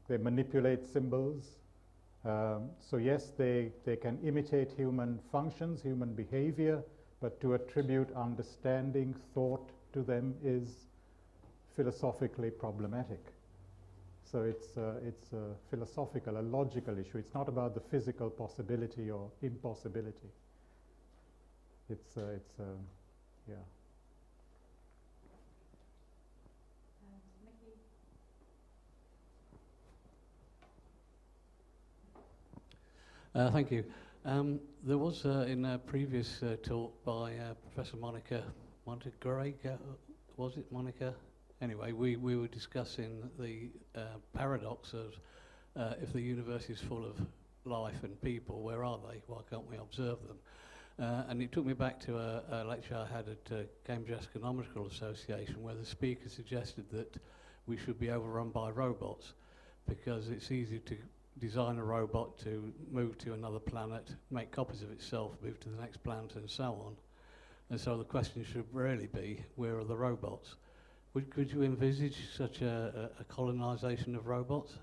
Speaker 2: They manipulate symbols. So yes, they can imitate human functions, human behavior, but to attribute understanding, thought to them is philosophically problematic. So it's a philosophical, a logical issue. It's not about the physical possibility or impossibility. Yeah.
Speaker 7: Thank you. There was in a previous talk by Professor Monica Gray, was it Monica? Anyway, we were discussing the paradox of if the universe is full of life and people, where are they? Why can't we observe them? And it took me back to a lecture I had at Cambridge Astronomical Association, where the speaker suggested that we should be overrun by robots because it's easy to design a robot to move to another planet, make copies of itself, move to the next planet, and so on. And so the question should really be, where are the robots? Could you envisage such a colonization of robots?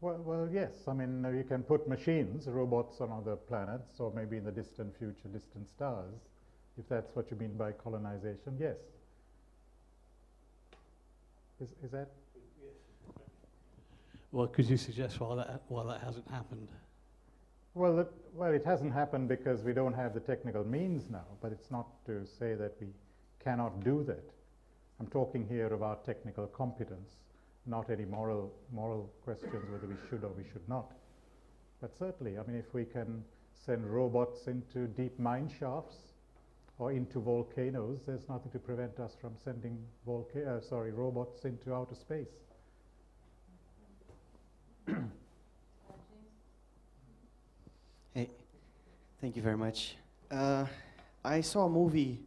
Speaker 2: Well, yes. I mean, you can put machines, robots on other planets, or maybe in the distant future, distant stars, if that's what you mean by colonization, yes. Is that?
Speaker 7: Well, could you suggest why that hasn't happened?
Speaker 2: Well, it hasn't happened because we don't have the technical means now, but it's not to say that we cannot do that. I'm talking here about technical competence, not any moral questions whether we should or we should not. But certainly, I mean, if we can send robots into deep mine shafts or into volcanoes, there's nothing to prevent us from sending robots into outer space.
Speaker 8: Hey, thank you very much. I saw a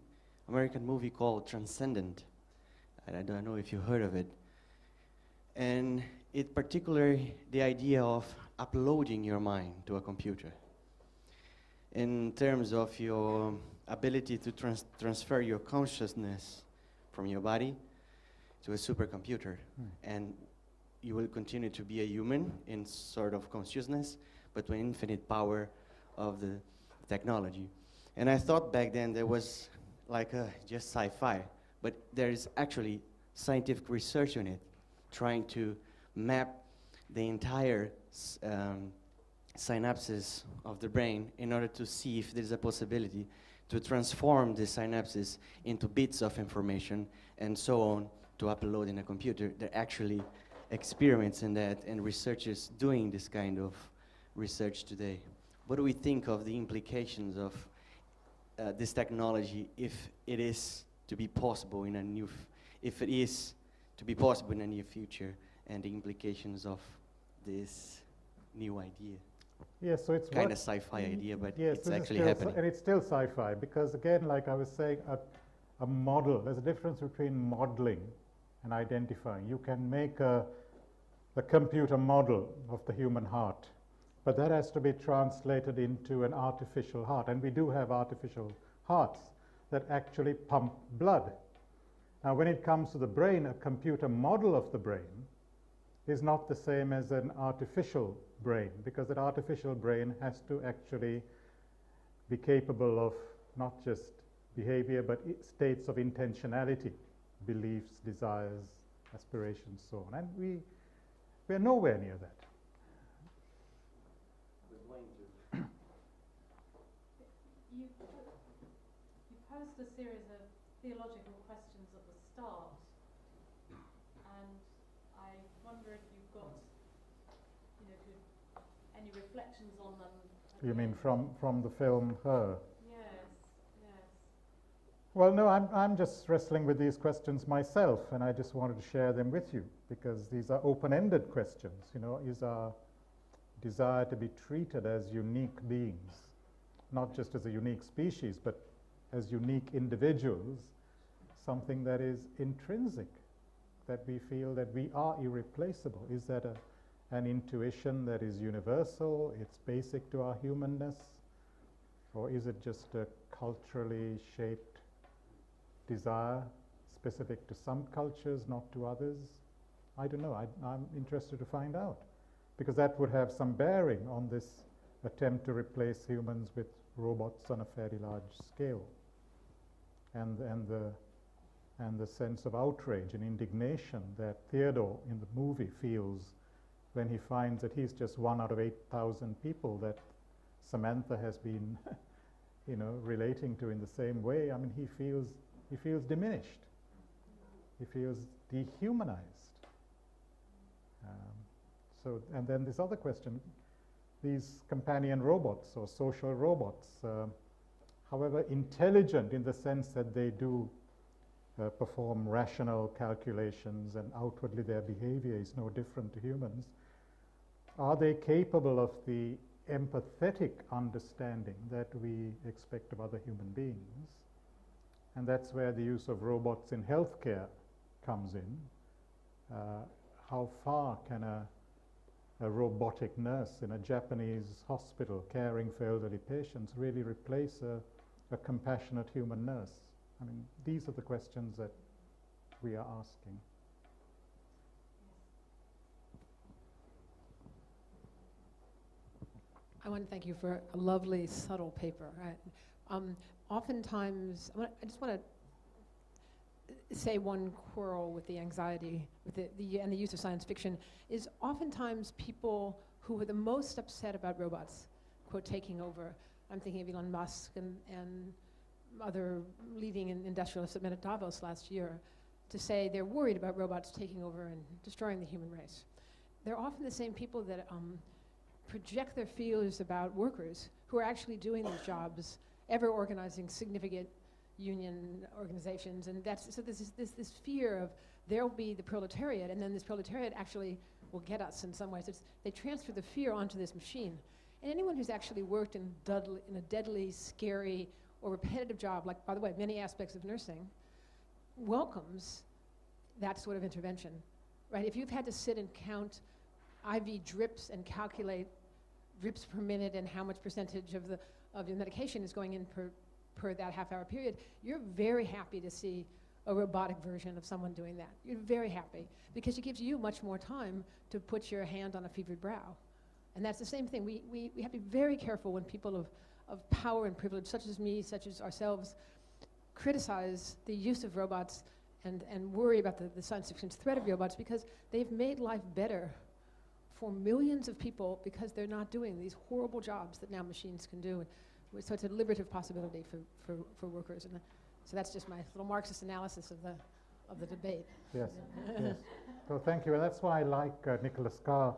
Speaker 8: American movie called Transcendent. I don't know if you heard of it. And it particularly the idea of uploading your mind to a computer in terms of your ability to transfer your consciousness from your body to a supercomputer. And you will continue to be a human in sort of consciousness, but with infinite power of the technology. And I thought back then there was like just sci-fi, but there is actually scientific research on it, trying to map the entire synapses of the brain in order to see if there's a possibility to transform the synapses into bits of information and so on to upload in a computer. They're actually experiments in that and researchers doing this kind of research today. What do we think of the implications of this technology if it is to be possible in a near future, and the implications of this new idea?
Speaker 2: Yes, so it's
Speaker 8: kind of sci-fi idea, but
Speaker 2: yes,
Speaker 8: it's actually happening.
Speaker 2: And it's still sci-fi because, again, like I was saying, a model. There's a difference between modeling and identifying. You can make a computer model of the human heart, but that has to be translated into an artificial heart. And we do have artificial hearts that actually pump blood. Now, when it comes to the brain, a computer model of the brain is not the same as an artificial brain, because that artificial brain has to actually be capable of not just behavior, but states of intentionality, beliefs, desires, aspirations, so on. And we are nowhere near that.
Speaker 1: You posed a series of theological questions at the start, and I wonder if you've got, any reflections on them.
Speaker 2: You mean from the film Her?
Speaker 1: Yes.
Speaker 2: Well, no, I'm just wrestling with these questions myself, and I just wanted to share them with you because these are open-ended questions. Is our desire to be treated as unique beings, not just as a unique species, but as unique individuals, something that is intrinsic, that we feel that we are irreplaceable? Is that an intuition that is universal, it's basic to our humanness, or is it just a culturally shaped desire specific to some cultures, not to others? I don't know. I'm interested to find out, because that would have some bearing on this attempt to replace humans with robots on a fairly large scale. And the sense of outrage and indignation that Theodore in the movie feels when he finds that he's just one out of 8,000 people that Samantha has been relating to in the same way. I mean, he feels diminished. He feels dehumanized. And then this other question, these companion robots or social robots, however intelligent in the sense that they do perform rational calculations and outwardly their behavior is no different to humans, are they capable of the empathetic understanding that we expect of other human beings? And that's where the use of robots in healthcare comes in. How far can a robotic nurse in a Japanese hospital caring for elderly patients really replace a compassionate human nurse? I mean, these are the questions that we are asking.
Speaker 9: I want to thank you for a lovely, subtle paper. Oftentimes, I just want to say one quarrel with the anxiety with and the use of science fiction is oftentimes people who are the most upset about robots, quote, taking over. I'm thinking of Elon Musk and other leading industrialists that met at Davos last year to say they're worried about robots taking over and destroying the human race. They're often the same people that project their fears about workers who are actually doing these jobs, ever organizing significant union organizations, and so there's this fear of there'll be the proletariat, and then this proletariat actually will get us in some ways. They transfer the fear onto this machine. And anyone who's actually worked in a deadly, scary, or repetitive job, like, by the way, many aspects of nursing, welcomes that sort of intervention, right? If you've had to sit and count IV drips and calculate drips per minute and how much percentage of your medication is going in per that half-hour period, you're very happy to see a robotic version of someone doing that. You're very happy because it gives you much more time to put your hand on a fevered brow. And that's the same thing. We have to be very careful when people of power and privilege, such as me, such as ourselves, criticize the use of robots and worry about the science fiction threat of robots, because they've made life better for millions of people because they're not doing these horrible jobs that now machines can do. So it's a liberative possibility for workers. And so that's just my little Marxist analysis of the debate.
Speaker 2: Yes, yes. Well, thank you. And that's why I like Nicholas Carr,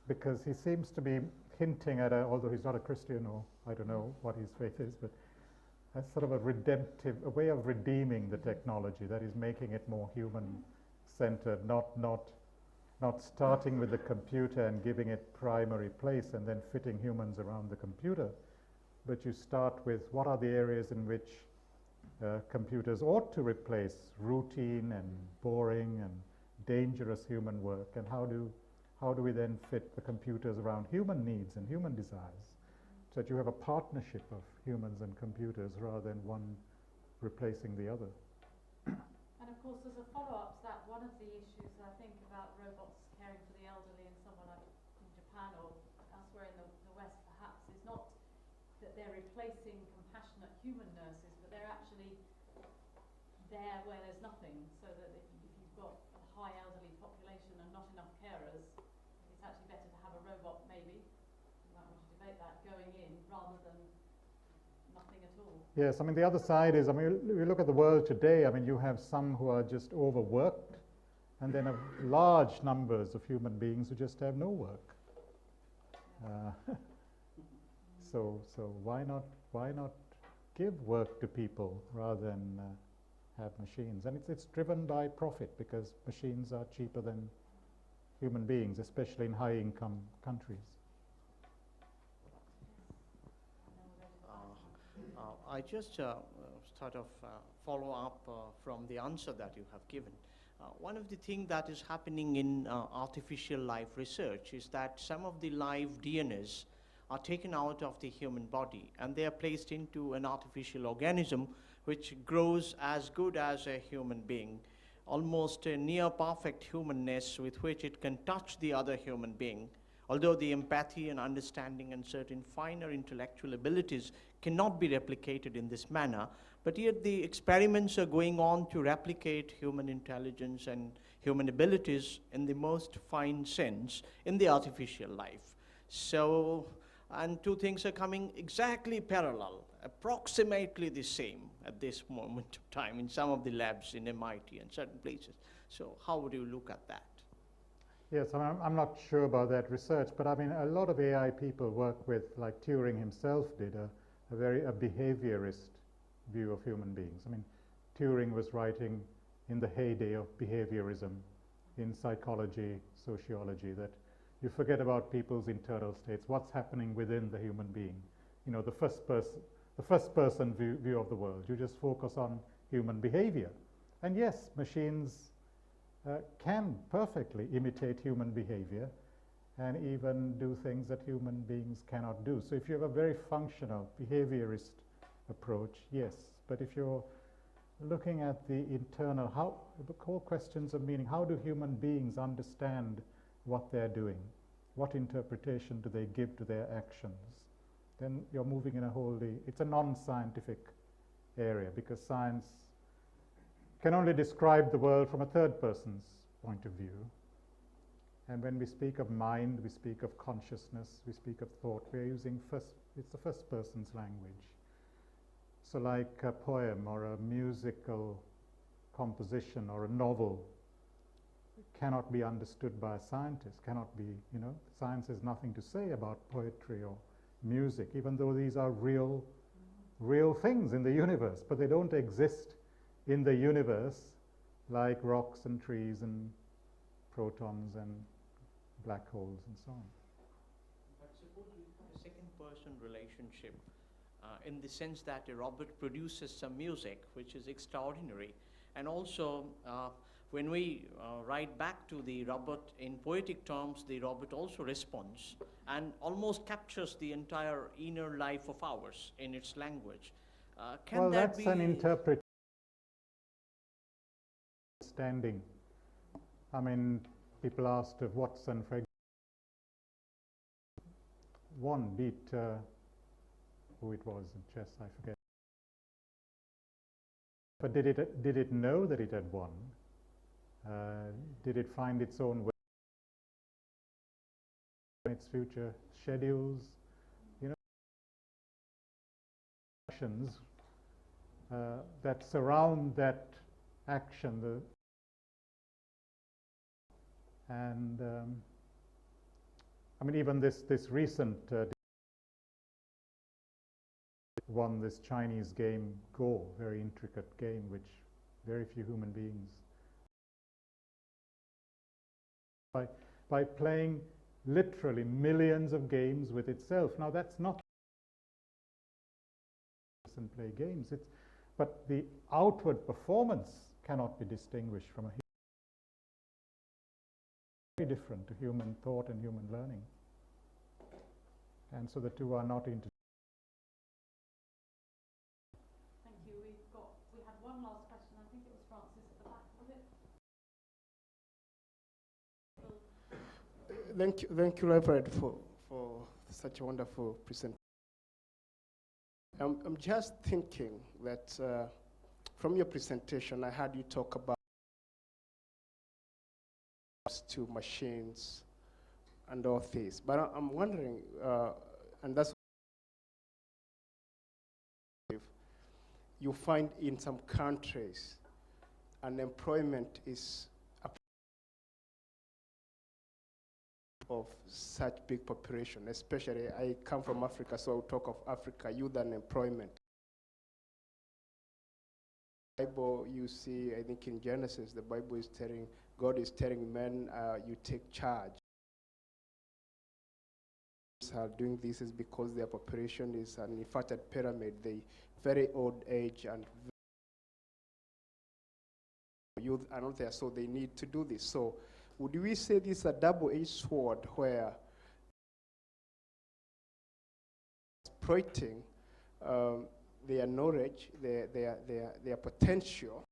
Speaker 2: because he seems to be hinting at, although he's not a Christian, or I don't know what his faith is, but that's sort of a way of redeeming the technology, that is making it more human-centered, not starting with the computer and giving it primary place and then fitting humans around the computer, but you start with what are the areas in which computers ought to replace routine and boring and dangerous human work, and how do we then fit the computers around human needs and human desires, so that you have a partnership of humans and computers rather than one replacing the other.
Speaker 1: And of course, as a follow-up to that, one of the issues I think about robots caring for the elderly in somewhere like in Japan or elsewhere in the West perhaps, is not that they're replacing compassionate human nurses, but they're actually there where there's nothing, so that if you've got a high elderly population and not enough carers, it's actually better to have a robot, maybe, you might want to debate that, going in rather than nothing at all.
Speaker 2: Yes, I mean, the other side is, I mean, you look at the world today, I mean, you have some who are just overworked, and then large numbers of human beings who just have no work. So why not give work to people rather than have machines? And it's driven by profit, because machines are cheaper than human beings, especially in high-income countries.
Speaker 10: I just sort of follow up from the answer that you have given. One of the things that is happening in artificial life research is that some of the live DNAs are taken out of the human body and they are placed into an artificial organism which grows as good as a human being, almost a near perfect humanness with which it can touch the other human being, Although the empathy and understanding and certain finer intellectual abilities cannot be replicated in this manner, but yet the experiments are going on to replicate human intelligence and human abilities in the most fine sense in the artificial life. So, and two things are coming exactly parallel, approximately the same at this moment of time in some of the labs in MIT and certain places. So how would you look at that?
Speaker 2: Yes, I'm not sure about that research, but I mean, a lot of AI people work with, like Turing himself did, a behaviorist view of human beings. I mean, Turing was writing in the heyday of behaviorism in psychology, sociology, that you forget about people's internal states, what's happening within the human being. You know, the first person view of the world. You just focus on human behavior. And yes, machines can perfectly imitate human behavior and even do things that human beings cannot do. So if you have a very functional behaviorist approach, yes. But if you're looking at the internal, the core questions of meaning, how do human beings understand what they're doing? What interpretation do they give to their actions? Then you're moving in it's a non-scientific area, because science can only describe the world from a third person's point of view. And when we speak of mind, we speak of consciousness, we speak of thought, we're using it's the first person's language. So like a poem or a musical composition or a novel cannot be understood by a scientist, cannot be, science has nothing to say about poetry or music, even though these are real things in the universe, but they don't exist in the universe like rocks and trees and protons and black holes and so on.
Speaker 10: But suppose we have a second-person relationship in the sense that a robot produces some music which is extraordinary, and also when we write back to the robot in poetic terms, the robot also responds and almost captures the entire inner life of ours in its language. Can that be...
Speaker 2: Well, that's an interpretation. Understanding. I mean, people asked of Watson, for example, one beat, who it was in chess, I forget. But did it know that it had won? Did it find its own way in its future schedules? Actions that surround that action. I mean, even this recent won this Chinese game Go, very intricate game, which very few human beings. By playing literally millions of games with itself. Now that's not and play games. But the outward performance cannot be distinguished from a very different to human thought and human learning. And so the two are not intertwined.
Speaker 1: Thank you. We had one last question. I think it was Francis at the back, was it?
Speaker 11: Thank you, Reverend, for such a wonderful presentation. I'm just thinking that from your presentation, I heard you talk about to machines and all this, but I'm wondering, and that's if you find in some countries unemployment is of such big population, especially I come from Africa, so I'll talk of Africa, youth unemployment. Bible, you see, I think in Genesis, the Bible is telling, God is telling men, you take charge. Are doing this is because their population is an inverted pyramid, they very old age and youth are not there, so they need to do this. So would we say this is a double-edged sword where exploiting their knowledge, their potential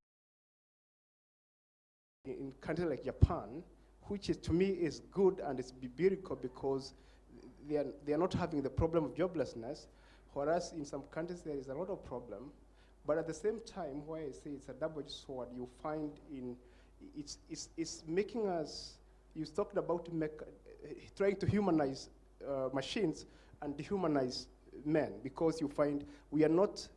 Speaker 11: in countries like Japan, which is, to me is good and it's biblical because they are not having the problem of joblessness, whereas in some countries there is a lot of problem. But at the same time, why I say it's a double-edged sword, you find it's making us, you talked about trying to humanize machines and dehumanize men, because you find we are not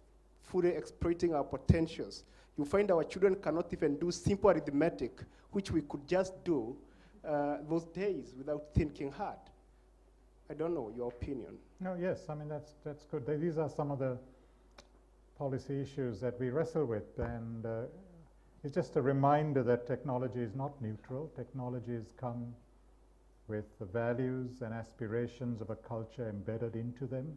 Speaker 11: fully exploiting our potentials. You find our children cannot even do simple arithmetic, which we could just do those days without thinking hard. I don't know your opinion.
Speaker 2: No, yes, I mean, that's good. These are some of the policy issues that we wrestle with, and it's just a reminder that technology is not neutral. Technologies come with the values and aspirations of a culture embedded into them,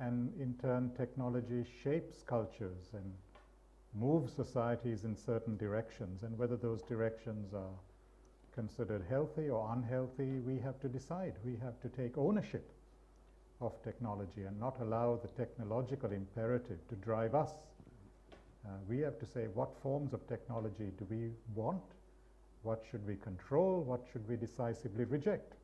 Speaker 2: and in turn technology shapes cultures and moves societies in certain directions, and whether those directions are considered healthy or unhealthy, we have to decide. We have to take ownership of technology and not allow the technological imperative to drive us. We have to say, what forms of technology do we want? What should we control? What should we decisively reject?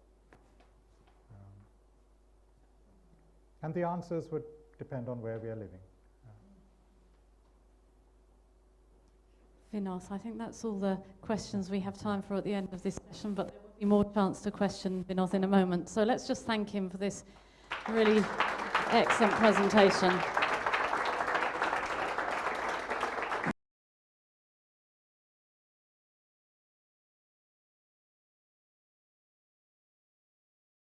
Speaker 2: And the answers would depend on where we are living.
Speaker 1: Vinoth, I think that's all the questions we have time for at the end of this session, but there will be more chance to question Vinoth in a moment. So let's just thank him for this really excellent presentation.